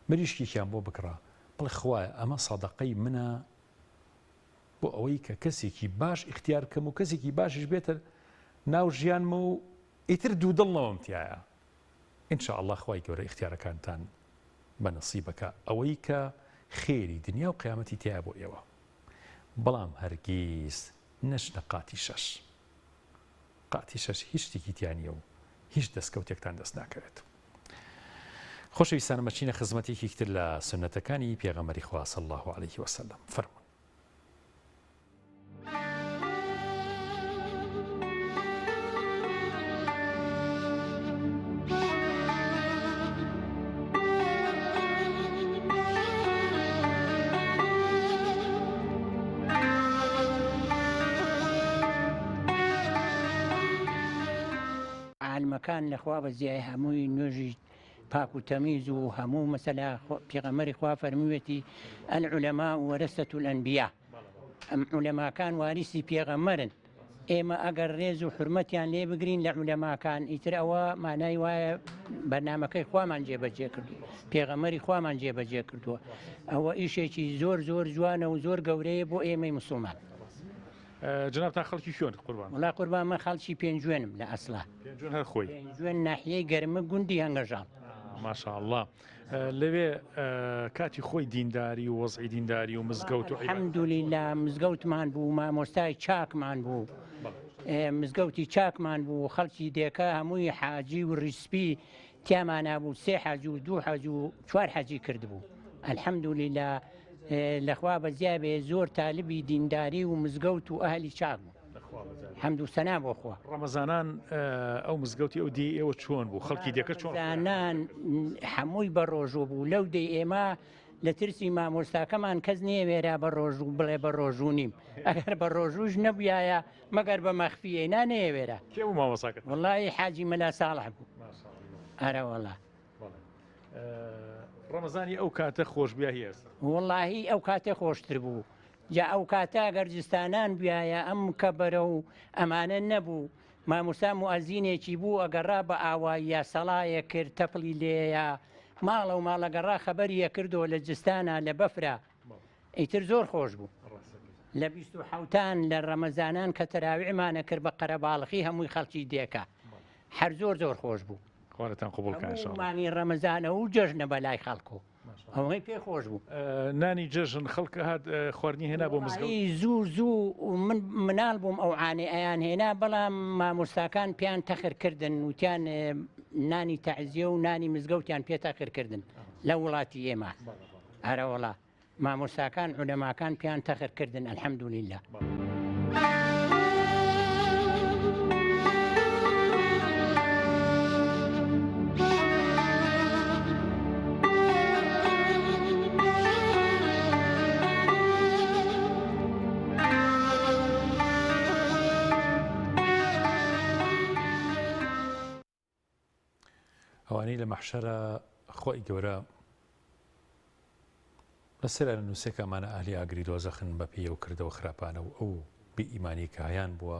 Speaker 1: مریشکێکیان بۆ بکڕە، بڵێ خوایە ئەمە سەدەقەی منە بۆ ئەوەی کە کەسێکی باش ئیختیار بکەم و کەسێکی باشیش بێتە ناو ژیانمە و ئیتر دوودڵ نەوەمتیایە. ئینشاءالله خوای گەورە ئیختیارەکانتان بە نەسیبەکە ئەوەی کە خێری دنیا و قیامەتی تایە بۆ ئێوە. بەڵام هەرگیز نەچنە قاتی شەش. قاتی شەش هیچ شتێکی تیانیە و هیچ دەستکەوتێکتان دەست ناکەوێت. خۆشەویستانە مەچینە خزمەتێکی تر لە سنەتەکانی پێغەمبەری خوا صلی الله علیه وسلم. فەرموون.
Speaker 3: عالمەکان لەخوا بەزیای هەمووی نوێژی پاک و تەمیز و هەموو مەسەلا پێغەمبەری خوا فەرموویەتی العولەماء وەرەسەة الئەنبیا، ئەم عولەماکان واریسی پێغەمبەرن، ئێمە ئەگەر ڕێز و حورمەتیان لێ بگرین لە عولەماکان ئیتر ئەوە مانای وایە بەرنامەکەی خوامان جێبەجێ کردو، پێغەمبەری خوامان جێبەجێ کردووە. ئەوە ئیشێکی زۆر زۆر جوانە و زۆر گەورەیە بۆ ئێمەی موسڵمان.
Speaker 1: جنابتان خەڵکی شوێن قوربان؟
Speaker 3: وڵا قوربان، من خەڵکی پێنجوێنم لە ئەسڵا.
Speaker 1: پێنجوێن هەر خۆی؟
Speaker 3: پێنجوێن ناحیەی گەرمە گوندی هەنگەژاڵ.
Speaker 1: ماشاء الله لەوێ کاتی خۆی دینداری و وەزعی دینداری و مزگەوت و
Speaker 3: الحەمدولillah مزگەوتمان بوو مامۆستای چاکمان بوو مزگەوتی چاکمان بوو خەڵکی دێکە هەمووی حاجی و ریسپی تیامان بوو 3 حەج و 2 حەج و 4 حەجی کرد بوو الحەمدولillah لەخوا بەزیا بێ زۆر تالبی دینداری و مزگەوت و ئەهلی چاک بوو حەمد و سەنا بۆ خوا
Speaker 1: ڕەمەزانان ئەو مزگەوتی ئەو دی ئێوە چۆن بوو خەڵکی دێکە چۆن
Speaker 3: زانان هەمووی بە ڕۆژوو بوو لەو دەی ئێمە لە ترسی مامۆستاکەمان کەس نێوێرا بە ڕۆژوو بڵێ بە ڕۆژوو نیم ئەگەر بە ڕۆژوش نەبوایە مەگەر بە مەخفیە نانێوێرە
Speaker 1: کێ بوو مامۆستاکە
Speaker 3: وەڵی حاجی مەلا ساڵح بوو ئەرە وەڵا
Speaker 1: ڕەمەزانی ئەو کاتە خۆشبیا هێست
Speaker 3: وەڵاهی ئەو کاتێ خۆشتر بوو جا ئەو کاتە گەرجستانان بیایە ئەم کە بەرە و ئەمانە نەبوو مامۆستا موئەزینێکی بوو ئەگەڕا بە ئاواییە سەڵایە کرد تەپڵی لێیە ماڵە و ماڵەگەڕا خەبەریە کردەوە لە جستانە لە بەفرە ئیتر زۆر خۆش بوو لە 27 لە ڕەمەزانان کە تەراویحمانە کرد بە قەرەباڵغی هەمووی خەڵکی دێکە هەر زۆر خۆش بوو
Speaker 1: خوارەتان قبوڵکە ئینشاءالله
Speaker 3: مانی ڕەمەزانە و جەژنە بەلای خەڵکو ئەوەی پێ خۆش بوو
Speaker 1: نانی جەژن خەڵکە هات خواردنی هێنا بۆ مزگەوت
Speaker 3: زوو من مناڵ بووم ئەو عانێ ئەیان هێنا بەڵام مامۆستاکان پیان تەخرکردن وتیان نانی تەعزیە و نانی مزگەوتیان پێ تەخرکردن لە وڵاتی ئێمە هەرە وەڵا مامۆستاکان عولەماکان پیان تەخرکردن الحەمدولillah
Speaker 1: ئەوانەی لە مەحشەرە خۆی گەورە لەسەر نووسێکەمانە ئاهلی ئاگری دۆزەخن بە پێی و کردەوە خراپانە و ئەو بئیمانی کە هەیان بووە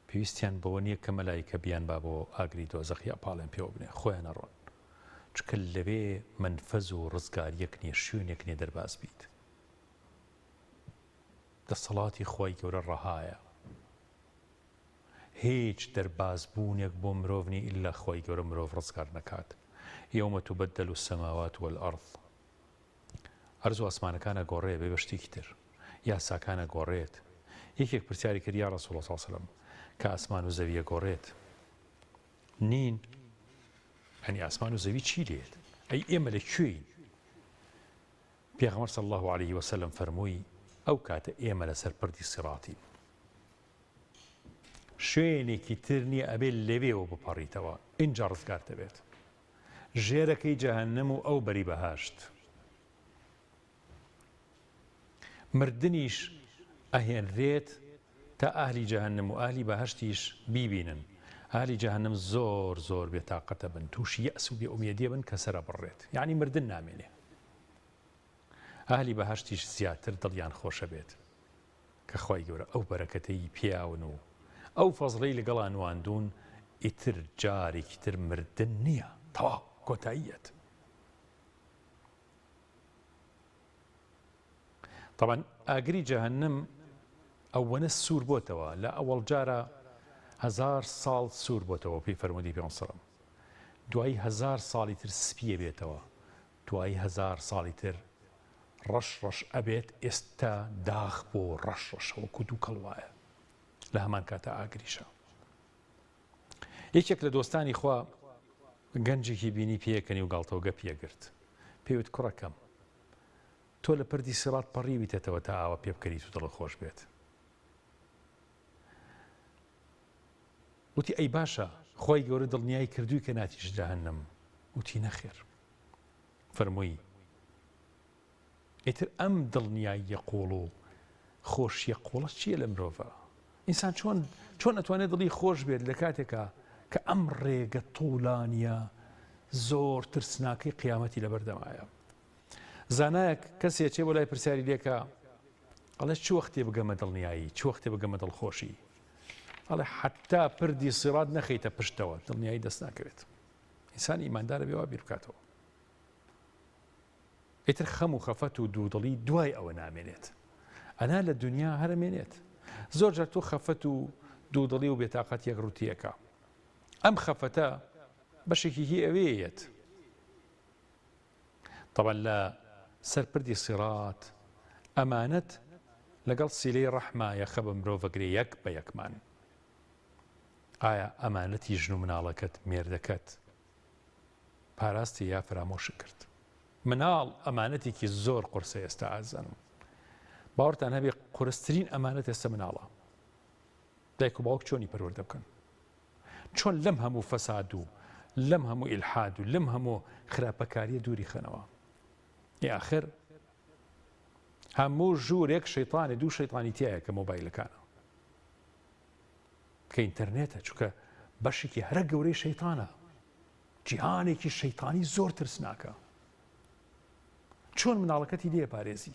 Speaker 1: پێویستیان بەوە نییە کە مەلایکە بیان با بۆ ئاگری دۆزەخ یا پاڵێن پێوە بنێ خۆیان ئەڕۆن چکە لەوێ منفەز و ڕزگاریەک نییە شوێنێک نییە دەرباز بیت دەسەڵاتی خۆی گەورە ڕەهایە هیچ دەربازبوونێک بۆ مرۆڤنی ئللا خۆی گەورە مرۆڤ ڕزگار نەکات یەومە تبەدەل السەماوات والأرض هەرزوو ئاسمانەکانە گۆڕێ بێ بە شتێکی تر یاساکانە گۆڕێت یەکێک پرسیاری کرد یا ڕەسوڵ الله سەلەم کە ئاسمان و زەویە گۆڕێت نین هەنی ئاسمان و زەوی چی لێت ئەی ئێمە لەکوێین پێغەمبەر صلی الله عليه وسلم فەرمووی ئەو کاتە ئێمە لەسەر پردی سیڕاتین شوێنێکی تر نییە ئەبێت لەوێەوە بپەڕیتەوە ئینجا ڕزگار دەبێت ژێرەکەی جەهەنەم و ئەو بەری بەهاشت مردنیش ئەهێنرێت تا ئاهلی جەهەنەم و ئاهلی بەهەشتیش بیبینن ئاهلی جەهەنەم زۆر بێتاقەتە بن تووشی یەئس و بێئومێدیە بن کە سەرە بڕێت یعنی مردن نامێنێ ئاهلی بەهەشتیش زیاتر دڵیان خۆشە بێت کە خۆی گەورە ئەو بەرەکەتەی پیاون و ئەو فەزڵەی لەگەڵان واندوون ئیتر جارێکی تر مردن نییە تەواو کۆتاییەت طبعا ئاگری جەهەنەم ئەوەنە سوور بۆتەوە لە ئەوەڵ جارە 1000 ساڵ سوور بۆتەوە پێی فەرموودی پێغەمبەر دوای 1000 ساڵی تر سپیە بێتەوە دوای 1000 ساڵی تر ڕەش ئەبێت ئێستا داغ بۆ ڕەشەوە کود و کەڵوایە لە هەمان کاتە ئاگریشە یەکێک لە دۆستانی خوا گەنجێکی بینی پێکەنی و گاڵتەوگە پێگرت پێوت کوڕەکەم تۆ لە پردی سیڕات پەڕی بیتێتەوە تا ئاوە پێ بکەریت و دڵت خۆش بێت وتی ئەی باشە خۆی گەورە دڵنیایی کردووی کە ناتیش جەهەنەم وتی نەخێر فەرمووی ئیتر ئەم دڵنیایی قوڵ و خۆشیە قوڵە چییە لە مرۆڤە ئینسان چۆن ئەتوانێت دڵی خۆش بێت لە کاتێکە کە ئەم ڕێگە توڵانیە زۆر ترسناکەی قیامەتی لەبەردەمایە زانایەک کەسێک چێ بۆ لای پرسیاری لێکە ئەڵێ چ وەختێ بگەمە دڵنیایی چ وەختێ بگەمە دڵخۆشی ئەڵێ حتا پردی سیڕات نەخەیتە پشتەوە دڵنیایی دەست ناکەوێت ئینسان ئیماندارە بێ وا بیر بکاتەوە ئیتر خەم و خەفەت و دوودڵی دوای ئەوە نامێنێت ئەنا لە دنیا هەرمێنێت زۆر جار تۆ خەفەت و دوودڵی و بێتاقەت یەک ڕوتیەکە ئەم خەفەتە بەشێکی هی ئەوەیەت طبعا لا سەرپردی سیڕات ئەمانەت لەگەڵ سیلەی ڕەحمە یەخە بە مرۆڤەگرێ یەک بە یەکمان. ئایا ئەمانەتی ژن و مناڵەکەت مێردەکەت پاراستی یا فرامۆشی کرد؟ مناڵ ئەمانەتێکی زۆر قورسە ئێستا ئازانم. باوەڕتان هەبێ قورسترین ئەمانەت ئێستا مناڵە. دایک و باوک چۆنی پەروەردە بکەن؟ چۆن لەم هەموو فەساد و لەم هەموو ئیلحاد و لەم هەموو خراپەکاریە دووری خەنەوە؟ ئاخر هەموو ژوورێک شەیطانێ، دوو شەیطانی تایە کە مۆبایلەکانە، کە ئینتەرنێتە، چونکە بەشێکی هەرە گەورەی شەیطانە، جیهانێکی شەیطانی زۆر ترسناکە. چۆن مناڵەکەتی لێپارێزی؟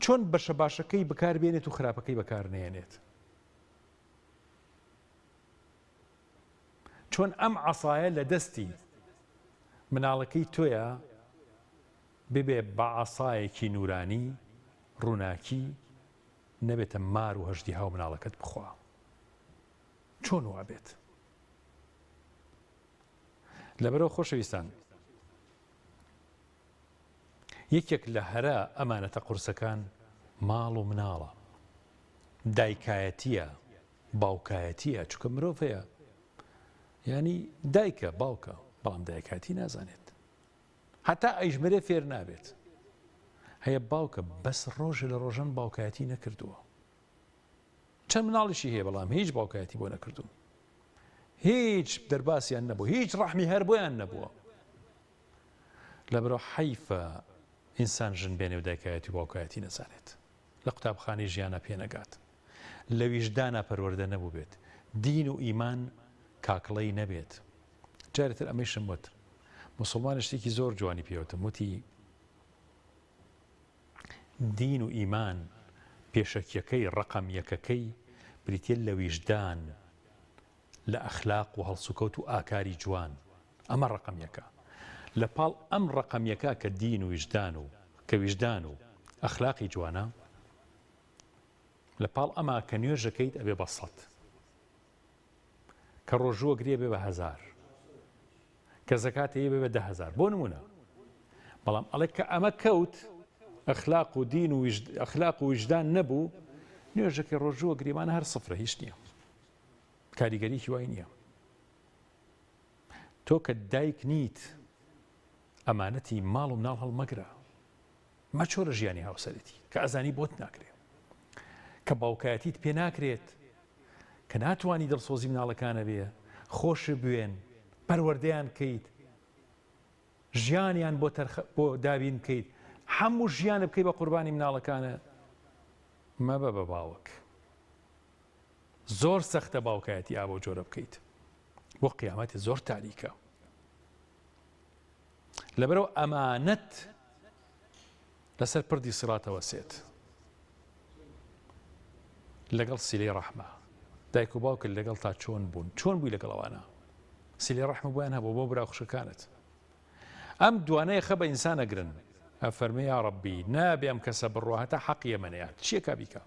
Speaker 1: چۆن بەشە باشەکەی بەکاربێنێت و خراپەکەی بەکار نێنێت؟ چۆن ئەم عەسایە لە دەستی مناڵەکەی تۆیە ببێ بە عەسایەکی نورانی ڕووناکی نەبێتە مار و هەژدی هاو مناڵەکەت بخوا؟ چۆن وا بێت؟ لەبەرەوە خۆشەویستان، یەکێک لە هەرە ئەمانەتە قورسەکان ماڵ و مناڵە، دایکایەتیە، باوکایەتیە، چونکە مرۆڤ هەیە یعنی دایکە باوکە بەڵام دایکایەتی نازانێت، هەتا ئەیژمرێ فێر نابێت. هەیە باوکە بەس ڕۆژە لە ڕۆژان باوکایەتی نەکردووە. چەند مناڵیشی هەیە بەڵام هیچ باوکایەتی بۆ نەکردوون، هیچ دەرباسیان نەبوو، هیچ ڕەحمی هەر بۆیان نەبووە. لەبەرەوە حەیفە ئینسان ژن بێنێ و دایکایەتی و باوکایەتی نەزانێت، لە قوتابخانەی ژیانە پێنەگات، لە ویژدانە پەروەردە نەبوو بێت، دین و ئیمان کاکڵەی نەبێت. جارێتر ئەمەیشم وت، موسڵمان شتێکی زۆر جوانی پێوتم، وتی دین و ئیمان پێشەکیەکەی ڕقم یەکەکەی بریتە لە ویژدان، لە ئەخلاق و هەڵسوکەوت و ئاکاری جوان. ئەمە ڕقم یەکە. لە پاڵ ئەم ڕقم یەکە کە دین و ویژدان و کە ویژدان و ئەخلاقی جوانە، لە پاڵ ئەما کە نوێژەکەیت ئەبێ بە 100، کە ڕۆژوە گرێ بێ بە 1000، کە زەکات هەیە بێ بە 10,000 بۆ نمونە. بەڵام ئەڵێ کە ئەمە کەوت ئەخلاق و دین و ئەخلاق و ویژدان نەبوو، نوێژەکەی ڕۆژوە گرێمانە هەر سفرە، هیچ نییە، کاریگەریکی وای نییە. تۆ کە دایک نیت ئەمانەتی ماڵ و مناڵ هەڵمەگرە، مەچۆرە ژیانی هاوسەرەتی کە ئەزانی بۆت ناکرێت، کە باوکایەتیت پێ ناکرێت، کە ناتوانی دڵسۆزی مناڵەکانە بێ، خۆش بوێن، پەروەردەیان کەیت، ژیانیان بۆ دابین کەیت، هەموو ژیانە بکەی بە قوربانی مناڵەکانە، مەبە بە باوک. زۆر سەختە باوکایەتی ئابۆ جۆرە بکەیت، بۆ قیامەتی زۆر تاریکە. لەبەرەوە ئەمانەت لەسەر پردی سیڕاتەوە سێت، لەگەڵ سیلەی ڕەحمە. دایک و باوکت لەگەڵ تا چۆن بوون، چۆن بووی لەگەڵەوانە؟ سیلەی ڕەحمە بۆیان هەبوو بۆ براوخشەکانت. ئەم دوانەیە خە بە ئینسان ئەگرن، ئەفەرمێ یا ڕەبی نابێ ئەم کەسە بڕوا هەتا حەقی ئەمەنەیە، چییەکە بیکە؟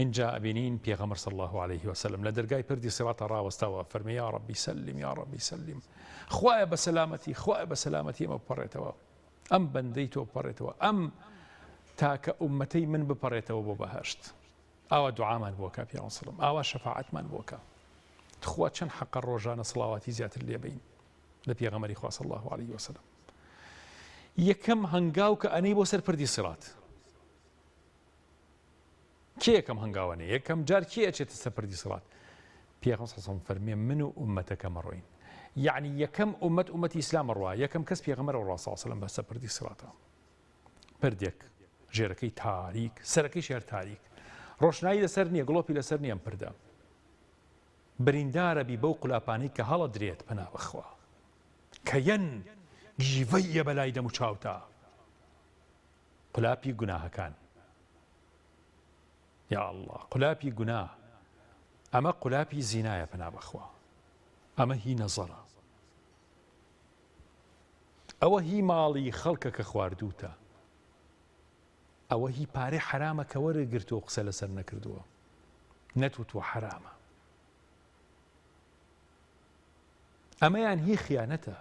Speaker 1: اینجا ئەبینین پێغەمبەر صلی الله عليه وسلم لە دەرگای پردی سیڕاتە ڕاوەستاوە، فەرمێ یا ڕەبی سەلیم، یا ڕەبی سەلیم، خوایە بە سەلامەتی، خوایە بە سەلامەتی ئەمە بپەڕێتەوە، ئەم بەندەی تۆ بپەڕێتەوە، ئەم تاکە ئومەتەی من بپەڕێتەوە بۆ بەهەشت. ئاوا دوعامان بۆکە پیامبەر صلی الله، ئاوا شەفاعەتمان بۆکە. خوا چەند حەقە ڕۆژانە سڵاواتی زیاتر لێبین لە پێغەمبەری خوا صلی الله عليه وسلم. یەکەم هەنگاو کە ئەنەی بۆ سەر پردی سیڕات، کێ یەکەم هەنگاوانەیە؟ یەکەم جار کێ ئەچێتە سەر پردی سیڕات؟ پێغەمبەر صلی الله عليه وسلم فەرمێ من و ئومەتەکەم ڕۆین، یعنی یەکەم ئومەتی ئیسلام ڕوا، یەکەم کەس پێغەمبەر ڕوا صلی الله عليه وسلم بە سەر پردی سیڕاتە. پردێک ژێرەکەی تاریک، سەرەکەی شێر تاریک، ڕۆشنایی لەسەر نییە، گڵۆپی لەسەر نییە، پردە بریندارە بی بەو قولاپانەی کە هەڵە درێت پەنا بەخوا، کە یەن گیڤەیە بەلای دەم و چاوتە، قولاپی گوناهەکان. یا الله، قولاپی گوناه، ئەمە قولاپی زینایە پەنا بەخوا، ئەمە هی نەزەرە، ئەوە هی ماڵی خەڵکە کە خواردووتە، ئەوە هی پارەی حرامە کە وەرەگرتووە قسە لەسەر نەکردووە، نەتوتوە حرامە، ئەمەیان هی خیانەتە،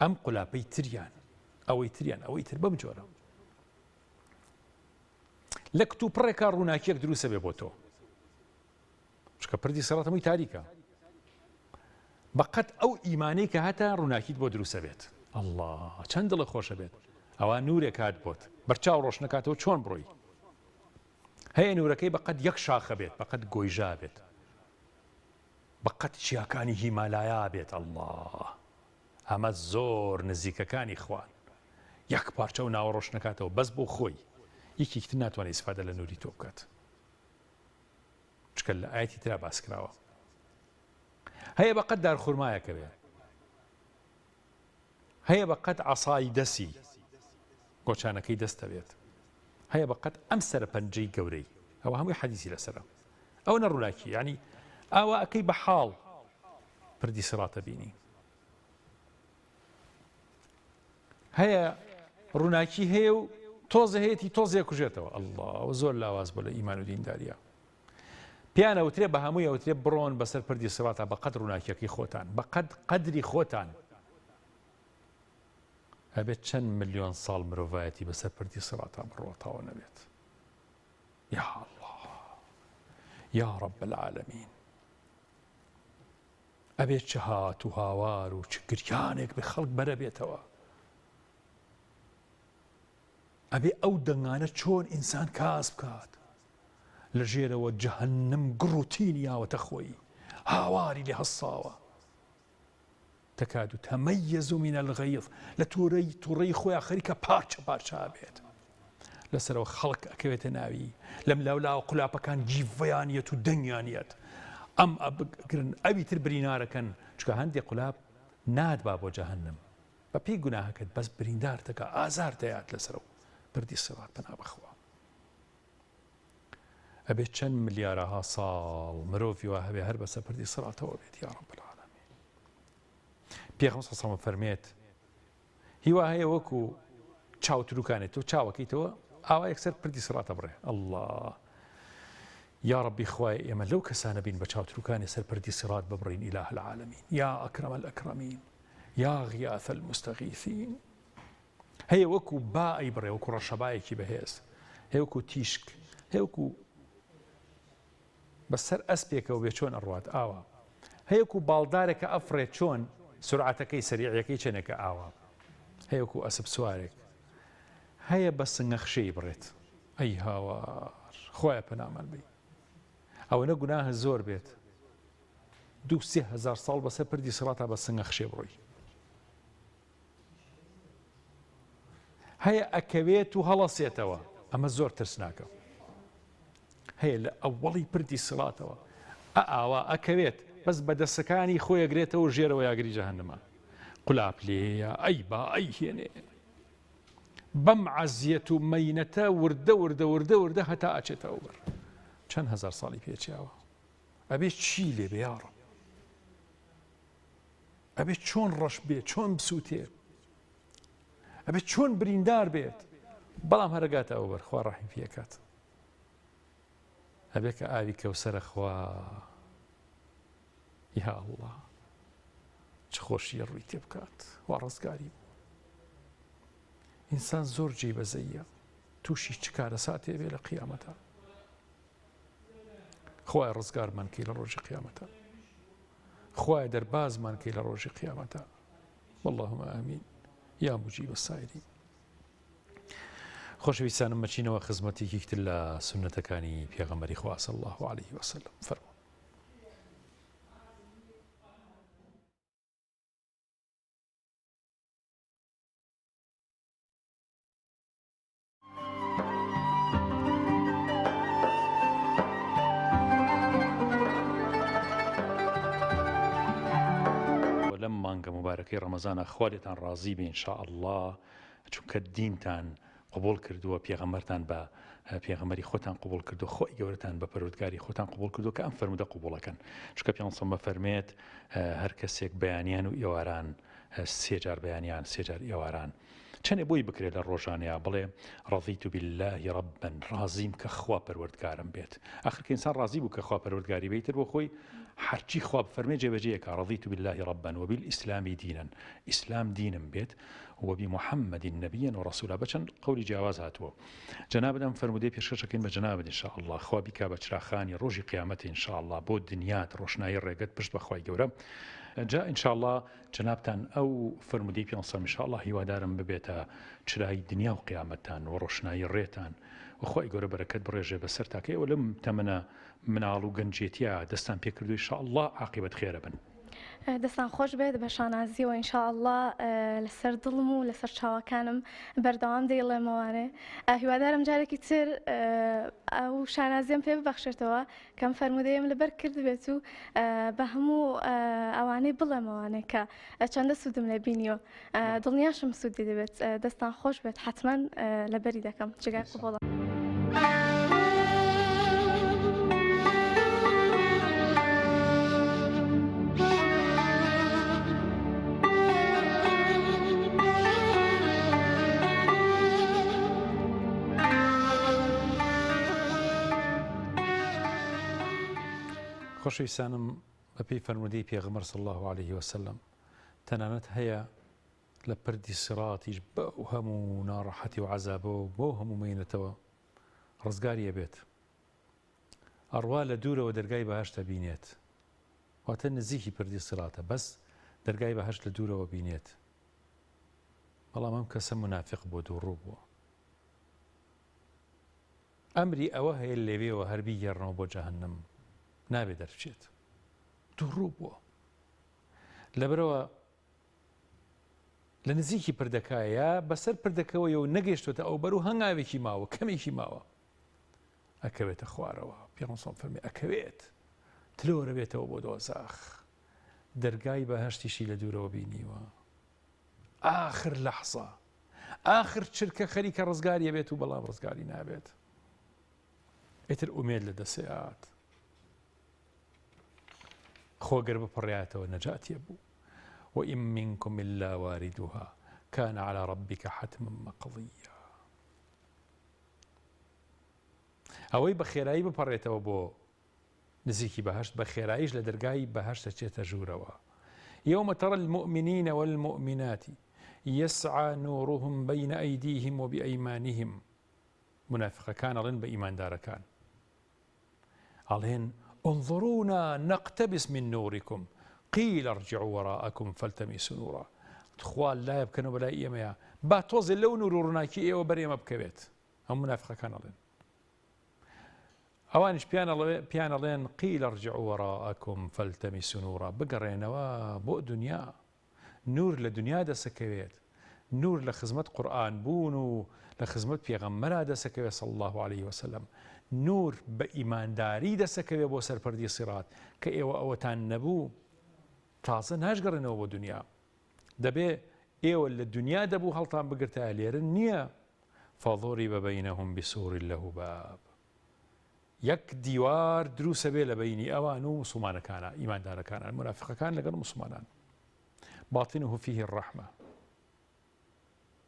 Speaker 1: ئەم قولاپەی تریان ئەوەی تریان ئەوەی تر بەم جۆرە لە کتوپڕێکا ڕووناکیەک دروستە بێ بۆ تۆ چکە پردی سەرات هەمووی تاریکە بەقەت ئەو ئیمانەی کە هەتا ڕووناکیت بۆ دروستە بێت الله چەند دڵە خۆشە بێت ئەوە نورێک هات بۆت بەرچاو ڕۆشن نکاتەوە چۆن بڕۆی هەیە نورەکەی بەقەت یەک شاخە بێت بەقەت گۆیژا بێت بەقەت چیاکانی هیمالایا بێت الله ئەمە زۆر نزیکەکانی خوان یەک پارچە و ناوەڕۆژ نکاتەوە بەس بۆ خۆی یەکێکتر ناتوانێت ئیسفادە لە نووری تۆ بکات چکە لە ئاەتی ترا باس کراوە هەیە بەقەت دارخورمایەکە بێ هەیە بەقەت عەسای دەسی گۆچانەکەی دەستە بێت هەیە بەقەت ئەم سەرە پەنجەی گەورەی ئەوە هەمووی حەدیسی لەسەرە ئەو نەڕووناکی یعنی ئاوا ئەەکەی بە حاڵ پردی سڕاتە بینی هەیە ڕووناکی هەیە و تۆزە هەیەی تۆزێک کوژێتەوە الله زۆر لاواز بۆ لە ئیمان و دینداریە پیان ئەوترێ بە هەمووی ئەوترێ بڕۆن بەسەر پردی سڕاتە بەقەد ڕووناکیەکەی خۆتان بەقەد قەدری خۆتان ئەبێت چەند ملیۆن ساڵ مرۆڤایەتی بەسەر پردی سڕاتە بڕۆتەوە نەبێت یا الله یا رب العالمین ئەبێت چه هات و هاوار و چ گریانێک بە خەڵک بەرە بێتەوە ئەبێ ئەو دەنگانە چۆن ئینسان کاس بکات لە ژێرەوە جەهەنەم گڕوتینی یاوەتە خۆی هاواری لێ هەساوە تەکاد تەمەیەز من الغەیظ لە تووڕەی خۆیان خەریکە پارچە پارچە بێت لەسەرەوە خەڵک ئەکەوێتە ناوی لەم لاولاوە قولاپەکان جیڤەیانیەت و دەنگیانیەت ئەم ئەبگرن ئەوی تر برینارەکەن چکە هەندێک قولاب نادبا بۆ جەهەنەم بە پێی گوناهەکەت بەس بریندار دەکا ئازار دەیات لەسەرەوە پردی سڕات پەنا بەخوا ئەبێت چەند ملیارەها ساڵ مرۆڤی وا هەبێ هەر بەسەر پردی سڕاتەوە بێت یا رب العالمین پێغەمبەر صلی الله علیه و سلم فەرمێت هیوا هەیە وەکو چاوتروکانێت تۆ چاوەکەیتەوە ئاوا یەکسەر پردی سڕاتە بڕێ الله یا ربی خوای ئێمە لەو کەسانە بین بە چاوتروکانی سەر پردی سڕات ببڕین ئیلاه العالمین یا ئەکرەم الئەکرەمین یا غیاث المستغیثین هەیە وەکو با ئەیبڕێ وەکو ڕەشەبایەکی بەهێز هەیە وەکو تیشک هەیە وەکو بەسەر ئەسپێکەوە بێ چۆن ئەڕوات ئاوا هەیە وەکو باڵدارێکە ئەفڕێت چۆن سورعەتەکەی سەریعەکەی چێنێکە ئاوا هەیە وەکو ئەسپ سوارێک هەیە بە سنگەخشەی بڕێت ئەی هاوار خۆیە پەنامان بی ئەوە نە گوناهە زۆر بێت 2-3 ساڵ بەسەر پردی سڕاتە بە سنگەخشێ بڕۆی هەیە ئەکەوێت و هەڵەسێتەوە ئەمە زۆر ترسناکە هەیە لە ئەوڵی پردی سڕاتەوە ئاوا ئەکەوێت بەس بەدەستەکانی خۆی ئەگرێتەوە ژێرەوە یاگری جەهەنەمە قولاپ لێیە ئەی با ئەی هێنێ بەم عەزیەت و مەینەتە وردە هەتا ئاچێتەوە بەر چەند هەزار ساڵی پێچیاوە ئەبێ چی لێ بێ یا ڕەب ئەبێ چۆن ڕەش بێت چۆن بسووتێ ئەبێ چۆن بریندار بێت بەڵام هەرگاتە ئەوە بەر خوا ڕەحیم پێکات ئەبێ کە ئاوی کەوسەرە خوا یا الله چ خۆشیە ڕووی تێ بکات وا ڕزگاری ئینسان زۆر جێبەزەیە تووشی چ کارەساتێ بێ لە قیامەتە خوای ڕزگارمان کەی لە ڕۆژی قیامەتە خوای دەربازمان کەی لە ڕۆژی قیامەتە واللهم ئامین یا مجیب السائلین خۆشەویستانم مەچینەوە خزمەتێکی تر لە سونەتەکانی پێغەمبەری خوا صلی الله علیه وسلم فەرموو لەم مانگە مبارەکەی ڕەمەزانە خوا لێتان ڕازی بێ ئینشاء الله چونکە دینتان قبول کردووە پێغەمبەرتان بە پێغەمبەری خۆتان قبول کردو خۆی گەورەتان بە پەروەردگاری خۆتان قبول کردو کە ئەم فەرمودە قبولەکەن چونکە پێغەمبەر فەرمێت هەر کەسێک بەیانیان و ئێواران 3 جار بەیانیان 3 جار ئێواران چەندێ بۆی بکرێت لە ڕۆژانەیە بڵێ ڕەضیت بالله ربا ڕازیم کە خوا پەروەردگارم بێت ئاخر کە ئینسان ڕازی بوو کە خوا پەروەردگاری بیتر بۆ خۆی هەرچی خوا بفەرمێ جێبەجێیەکە ڕەضیت بالله ربا وبالإسلام دينا ئیسلام دینم بێت وبمحمد نبيا ورسولا بچەند قولی جیاواز هاتووە جەنابەت ئەم فەرمودەی پێشکەشەکەین بە جەنابەت ئینشاء الله خوا بیکا بە چراخانی ڕۆژی قیامەت ئینشاء الله بۆ دنیات ڕۆشنایی ڕێگەت پشت بەخوای گەورە جا ئینشاء الله جەنابتان ئەو فەرمودەی پێنسەم ئینشاء الله هیوادارم ببێتە چرای دنیا و قیامەتتان و ڕۆشنایی ڕێتان وخوای گەورە بەرەکەت بڕێژێ بەسەر تاکەی ئەوە لەم تەمەنە مناڵ و گەنجێتیە دەستان پێکردو ئینشاء الله عاقبەت خێرە بن
Speaker 4: دەستان خۆش بێت بە شانازیەوە ئینشاء الله لەسەر دڵم و لەسەر چاوەکانم بەردەوام دەیڵێمەوانێ هیوادارم جارێکی تر ئەو شانازیم پێ ببەخشێتەوە کەم فەرمودەیەم لەبەر کرد بێت و بە هەموو ئەوانەی بڵێمەوانێ کە چەندە سوودم لێ بینیەوە دڵنیاشم سوودی دەبێت دەستان خۆش بێت حتمما لەبەری دەکەم جگای قوبڵە
Speaker 1: خۆشەویستانم بەپێی فەرمودەی پێغەمبەر صلی الله عليه وسلم تەنانەت هەیە لە پردی سیڕاتیش بەو هەموو ناڕەحەتی و عەزابەوە بۆ هەموو مەینەتەوە ڕزگاریە بێت ئەڕوا لە دوورەوە دەرگای بەهەشتە بینێت واتە نزیکی پردی سیڕاتە بەس دەرگای بەهەشت لە دوورەوە بینێت بەڵام ئەم کەسە منافق بۆ دووڕوو بووە ئەمری ئەوە هەیە لێوێەوە هەر بیگەڕنەوە بۆ جەهەنەم نابێ دەرچێت دووڕوو بووە لەبەرەوە لە نزیکی پردەکایە بەسەر پردەکەوەی و نەگەیشتوتە ئەو بەرەو هەنگاوێکی ماوە کەمێکی ماوە ئەکەوێتە خوارەوە پێغەمبەر فەرمی ئەکەوێت تلۆرە بێتەوە بۆ دۆزەخ دەرگای بەهەشتیشی لە دوورەوە بینیوە ئاخر لەحزە ئاخر چرکە خەریکە ڕزگاریە بێت و بەڵام ڕزگاری نابێت ئیتر ئومێد لە دەسێات خۆگەر بپڕیاتەوە نەجاتیە بوو وإن منكم إلا واردها كان على ربك حتما مقضيا ئەوەی بە خێرایی بپەڕێتەوە بۆ نزیکی بەهەشت بە خێراییش لە دەرگای بەهەشتە چێتە ژوورەوە يوم ترى المؤمنين والمؤمنات يسعى نورهم بين أيديهم وبأيمانهم منافقەکان ئەڵێن بە ئیماندارەکان ئەڵێن انظرونا نقتبس من نوركم قيل ارجعوا وراءكم فالتمسوا نورا خوا لا بکەنەوە بەلای ئێمەیە با تۆزێ لەو نور و ڕووناکی ئێوە بەرێمە بکەوێت ئەم منافقەکان ئەڵێن ئەوانش پیان ئەڵێن قيل ارجعوا وراءكم فالتمسوا نورا بگەڕێنەوە بۆ دنیا نور لە دنیا دەسەکەوێت نور لە خزمەت قورئان بوون و لە خزمەت پێغەمبەرا دەسەکەوێت صلی الله عليه وسلم نور بە ئیمانداری دەسەکەوێت بۆ سەرپەردی سیڕات کە ئێوە ئەوەتان نەبوو تازە ناشگەڕێنەوە بۆ دنیا دەبێ ئێوە لە دنیا دەبوو هەڵتان بگرتە لێرە نییە فضرب بينهم بسور له باب یەک دیوار دروسە بێ لە بەینی ئەوان و مسلمانەکانە ئیماندارەکانە منافقەکان لەگەڵ مسلمانان باطنه فيه الرحمة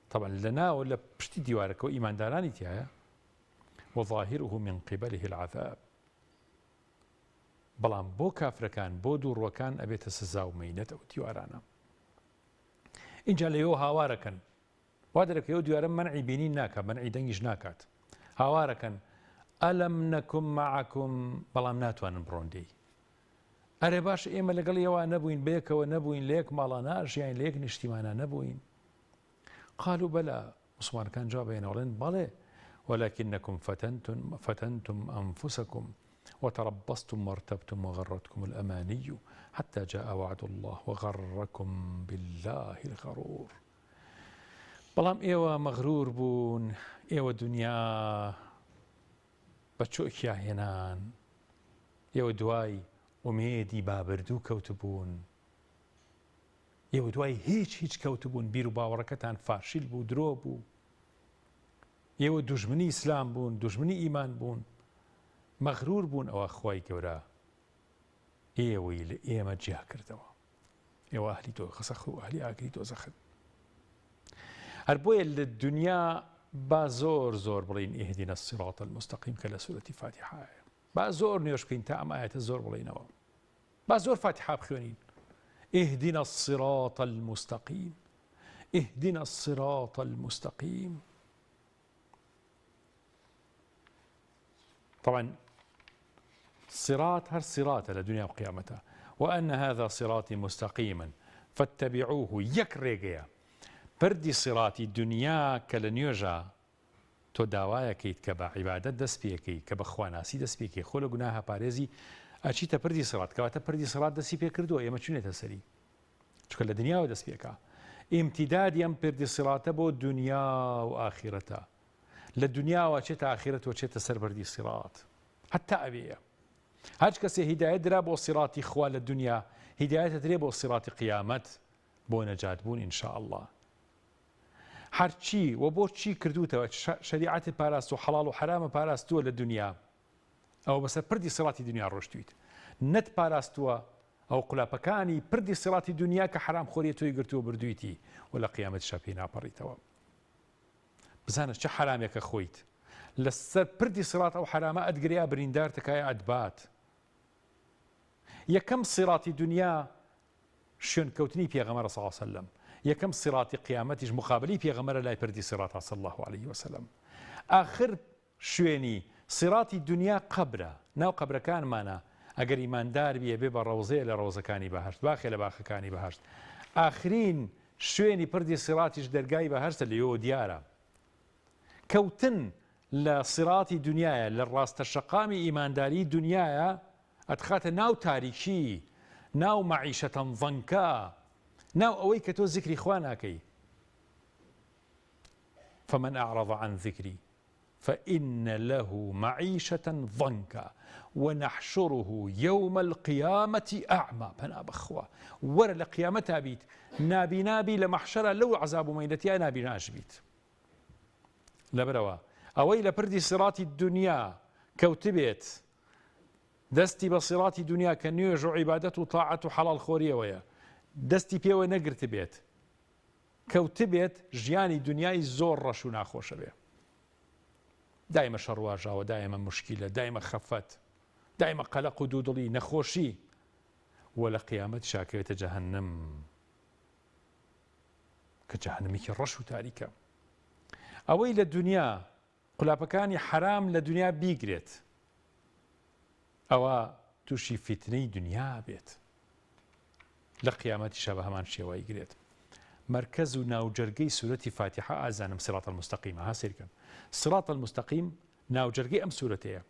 Speaker 1: طبعا لەناوە لە پشتی دیوارەکە و ئیماندارانی تایە وظاهره من قبله العذاب بەڵام بۆ کافرەکان بۆ دووڕوەکان ئەبێتە سزا و مەینەت ئەو دیوارانە اینجا لەوێ هاوارەکەن وا دەرەکە ئەو دیوارە مەنعی بینی ناکات مەنعی دەنگیش ناکات هاوارەکەن ئەلەم نەکم معەکم بەڵام ناتوانن بڕۆندەی ئەرێ باش ئێمە لەگەڵ ئێوە نەبووین بەیەکەوە نەبووین لە یەک ماڵە ناژیان لە یەک نیشتیمانە نەبووین قالوا بەلا مسلمانەکان جوابیان ئەڵێن بەڵێ ولكنكم فتنتم أنفسكم وتربصتم وارتبتم وغرتكم الأماني حتى جاء وعد الله وغركم بالله الغرور بەڵام ئێوە مەغرور بوون ئێوە دنیا بە چۆکیا هێنان ئێوە دوای ئومێدی بابردوو کەوتبوون ئێوە دوای هیچ کەوتبوون بیر و باوەڕەکەتان فاشیل بوو درۆ بوو ئێوە دوژمنی ئیسلام بوون دوژمنی ئیمان بوون مەغرور بوون ئەوە خوای گەورە ئێوەی لە ئێمە جیا کردەوە ئێوە ئەهلی دۆزەخ و ئەهلی ئاگری دۆزەخن هەر بۆیە لە دنیا با زۆر بڵین ئیهدینە الصراط المستقیم کە لە سورەتی فاتحایە، با زۆر نوێژ بکەین تا ئەم ئاەتە زۆر بڵینەوە، با زۆر فاتحا بخوێنین. اهدنا الصراط المستقيم، اهدنا الصراط المستقيم. طبعا صراط هر صراط لدنيا وقيامتها، وأن هذا صراطي مستقيما فاتبعوه يكريجيا بردي صراطي دنيا كالنيوجا تو داوايا كيت كبا عبادة دسبيكي كبا خواناسي دسبيكي خلو قناها باريزي أشيتا بردي صراط كواتا بردي صراط دسي بيكردو يما چونيتا سري چونکە لە دنیاوە دەست پێکا ئیمتیدادی ئەم پردی سیراتە بۆ دنیا و ئاخرەتە، لە دنیاوە چێتە ئاخرەتەوە چێتە سەر بەردی سیرات هەتا ئەوەیە. هەر کەسێ هیدایەت درا بۆ سیراتی خوا لە دنیا، هیدایەتە درێ بۆ سیراتی قیامەت بۆ نەجات بوون ئینشاء الله. هەرچی و بۆ چی کردوتەوە شریعەتی پاراست و حەڵاڵ و حرامە پاراستووە لە دنیا، ئەوە بەسەر پردی سیراتی دنیا ڕۆشتویت، نەت پاراستووە ئەو قولاپەکانی پردی سیراتی دنیا کە حرام خۆری تۆی گرتووە بردوویتی و لە قیامەتیشا پێی ناپەڕیتەوە. بزانە چه حرامێکە خۆیت لەسەر پردی سیرات ئەو حرامە ئەتگریا بریندار تکایە ئەتبات. یەکەم سیراتی دنیا شوێنکەوتنی پێغەمبەر صلی الله علیه وسلم، یەکەم سیراتی قیامەتیش مقابلی پێغەمبەرە لای پردی سیرات صلی الله علیه وسلم. آخر شوێنی سیراتی دنیا قەبرە، ناو قەبرەکانمانە. ئەگەر ئیماندار بیە بێ بە ڕەوزەیە لە ڕەوزەکانی بەهەشت، باخێ لە باخەکانی بەهەشت. ئاخرین شوێنی پردی سیراتیش دەرگای بەهەشتە لەوێ دیارە. کەوتن لە سیراتی دنیایە، لە ڕاستە شەقامی ئیمانداری دنیایە، ئەتخاتە ناو تاریکی، ناو مەعیشەتەن ضەنکە، ناو ئەوەی کە تۆ ذیکری خوا ناکەی. فمن أعرض عن ذكري فإن له معيشة ضنكا ونحشره يوم القيامة أعمى. بنا بخوا ورا لقيامتها بيت نابي لمحشرة لو عذاب ميلتي نابي ناجبيت لبروا أوي لبردي صراط الدنيا كوتبت دستي بصراط الدنيا كنيوج عبادته طاعة حلال خورية ويا دستي بيوي نقرت بيت كوتبت جياني دنياي زور رشو ناخوش بيه. دائما شرواجة ودائما مشكلة، دائما خفت، دائما قلق ودودلي نخوشي، ولا قيامة شاكية جهنم كجهنمي كالرشو تاريكا. أوي للدنيا قلابكاني حرام لدنيا بيقريت أو توشي فتني دنيا بيت لقيامة شبه من شيء يقريت. مركز ناوجرقي سورة فاتحة أزانم صراط المستقيم. ها سيركن صراط المستقيم ناوجرقي أم سورتها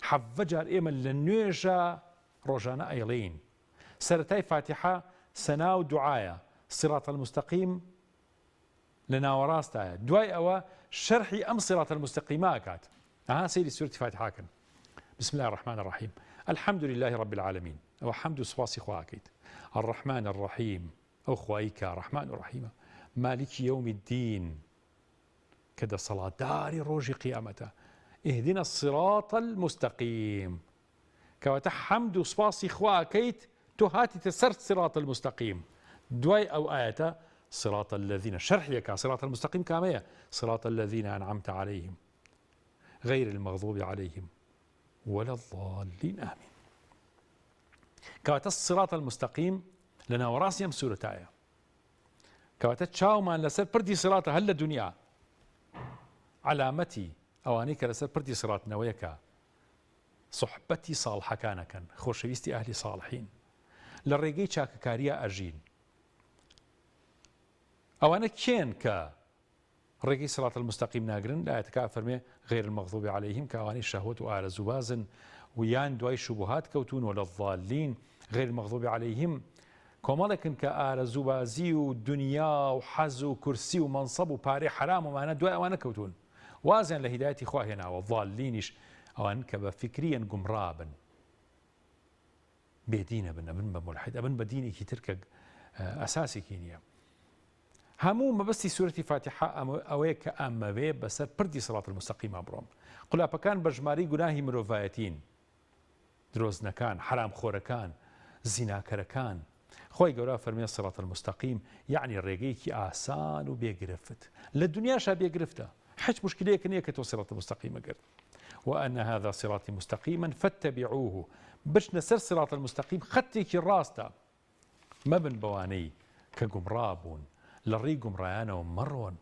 Speaker 1: حفجر إيما للنيجا روجانا أيلين سرتاي فاتحة سناو دعايا صراط المستقيم لنا وراستها دواي أوا شرحي أم صراط المستقيم أكاد. ها سيري سورة فاتحة كن. بسم الله الرحمن الرحيم. الحمد لله رب العالمين أو حمد صفاصي خواكيد الرحمن الرحيم أو خوايك رحمن ورحيم مالك يوم الدين كده صلاة داري روجي قيامته اهدنا الصراط المستقيم كواتا حمد وصفاصي خواكيت تهاتي تسرت صراط المستقيم دواي أو آية صراط الذين شرحيك صراط المستقيم كامية صراط الذين أنعمت عليهم غير المغضوب عليهم ولا الضالين آمين. كواتا الصراط المستقيم لنا وراسي ام سورة آية كواتا تشاو مان لسر بردي صراط هل الدنيا علامتي اوانيك لسر بردي صراط نويكا صحبتي صالحة كان خوشويستي اهلي صالحين للرقي شاككاريا اجين اوانا كين كا رقي صراط المستقيم ناقرن لا يتكافر مي غير المغضوب عليهم كاواني الشهوة وآل زبازن ويان دواي شبهات كوتون ولا الضالين غير المغضوب عليهم كومالكن كآرزو بازي ودنيا وحز وكرسي ومنصب وباري حرام وما ندوى وانا كوتون وازن لهدايتي خواهنا والضالينش اوان كبا فكريا قمرابا بيدينا بنا من بملحد ابن بديني كي تركق اساسي كينيا همو ما بس سورة فاتحة اويك اما بي بس بردي صلاة المستقيم ابروم قل ابكان بجماري قناهي مروفايتين دروزنا كان حرام خوركان زنا كركان خۆی گەورە فەرمێ الصراط المستقیم یعنی ڕێگەیەکی ئاسان و بێگرفت لە دنیاشا بێگرفتە هیچ مشکلەیەک نییە کە تۆ صراط المستقیم گرت وأن هذا صراطي مستقيما فاتبعوه بشنا سر صراط المستقيم خطيك الراستا ما بن بواني كقمرابون لري قمريانا ومرون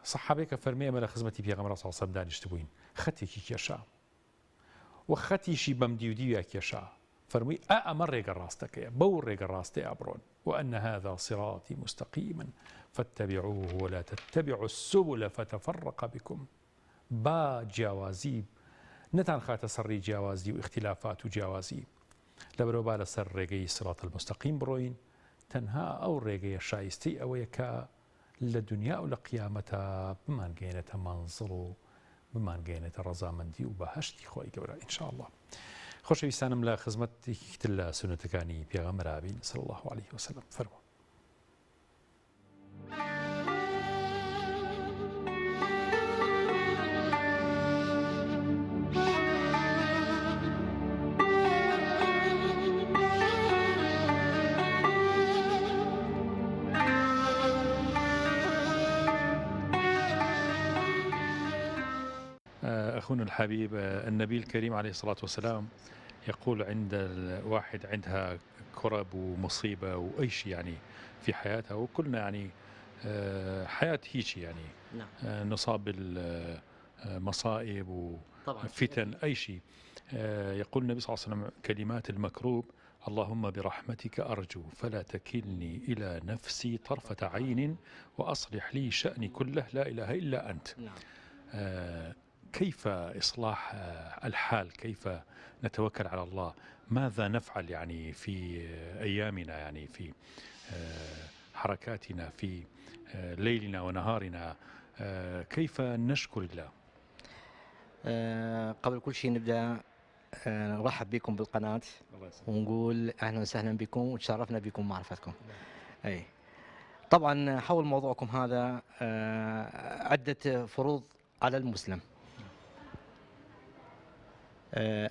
Speaker 1: صحابيك فرميه ملا خزمتي في غمرة صلى الله عليه وسلم دانشتبوين خطيك كيشا وختي شي بمديوديا كيشا فرمي أمر ريق الراستك بور ريق الراستي أبرون وأن هذا صراطي مستقيما فاتبعوه ولا تتبعوا السبل فتفرق بكم با جوازيب نتان خات سري جوازي واختلافات وجوازيب لبرو بالا سر ريقي صراط المستقيم بروين تنها أو ريقي الشايستي أو يكا لدنيا أو لقيامتا بمان قينة منظرو بمان قينة رزامندي وبهشتي خوي قبرا إن شاء الله خۆشەویستانم لە خزمەتێکتر لە سونەتەکانی پێغەمبەر ئابین صلی الله عليه وسلم فەرموو. أخونا الحبيب النبي الكريم عليه الصلاة والسلام يقول عند الواحد عندها كرب ومصيبة وأي شيء يعني في حياتها وكلنا يعني حياة هيك يعني نصاب بالمصائب وفتن أي شيء. يقول النبي صلى الله عليه وسلم كلمات المكروب اللهم برحمتك أرجو فلا تكلني إلى نفسي طرفة عين وأصلح لي شأني كله لا إله إلا أنت. كيف إصلاح الحال؟ كيف نتوكل على الله؟ ماذا نفعل يعني في أيامنا يعني في حركاتنا في ليلنا ونهارنا؟ كيف نشكر الله؟
Speaker 5: قبل كل شيء نبدأ نرحب بكم بالقناة ونقول أهلا وسهلا بكم وتشرفنا بكم معرفتكم. أي طبعا حول موضوعكم هذا عدة فروض على المسلم.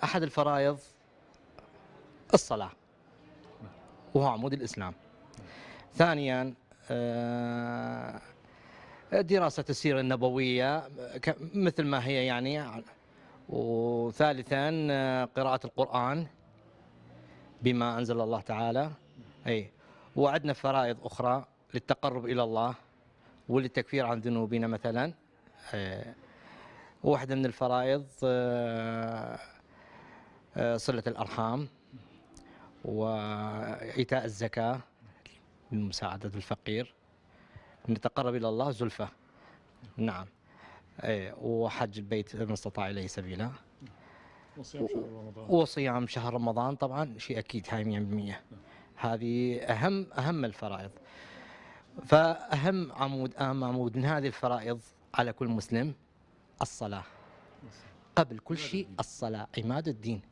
Speaker 5: أحد الفرائض الصلاة وهو عمود الإسلام. ثانيا دراسة السيرة النبوية مثل ما هي يعني. وثالثا قراءة القرآن بما أنزل الله تعالى. أي وعندنا فرائض أخرى للتقرب إلى الله وللتكفير عن ذنوبنا مثلا. واحدة من الفرائض صلة الأرحام وإيتاء الزكاة لمساعدة الفقير نتقرب إلى الله زلفة. نعم. وحج البيت من استطاع إليه سبيلا وصيام شهر رمضان طبعا شيء أكيد هاي 100%. هذه أهم الفرائض. فأهم عمود من هذه الفرائض على كل مسلم الصلاة. قبل كل شيء الصلاة عماد الدين.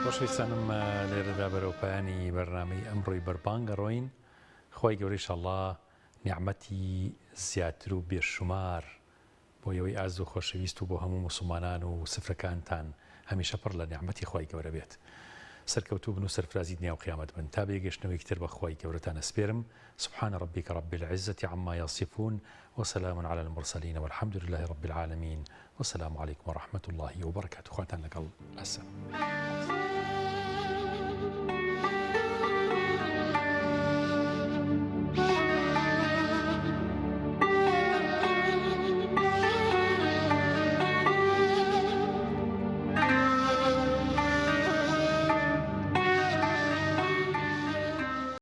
Speaker 1: خۆشەویستانم لێرەدا بەرەوپایانی بەرنامەی ئەمڕۆی بەرپانگەڕۆین. خۆی گەورەی ئینشەڵڵا نیعمەتی زیاتر و بێشومار بۆ ئێوەی ئاز و خۆشەویست و بۆ هەموو موسڵمانان و سفرەکانتان هەمیشە پڕ لە نیعمەتی خۆی گەورە بێت. سەرکەوتوو بن و سەرفرازی دنیا و قیامەت بن تا بێگەشتنەوەی تر بە خۆی گەورەتان ئەسپێرم. سبحان ربك رب العزة عما يصفون وسلام على المرسلين والحمد لله رب العالمين والسلام عليكم ورحمة الله وبركاته. خواتان لەگەڵ ئەسە.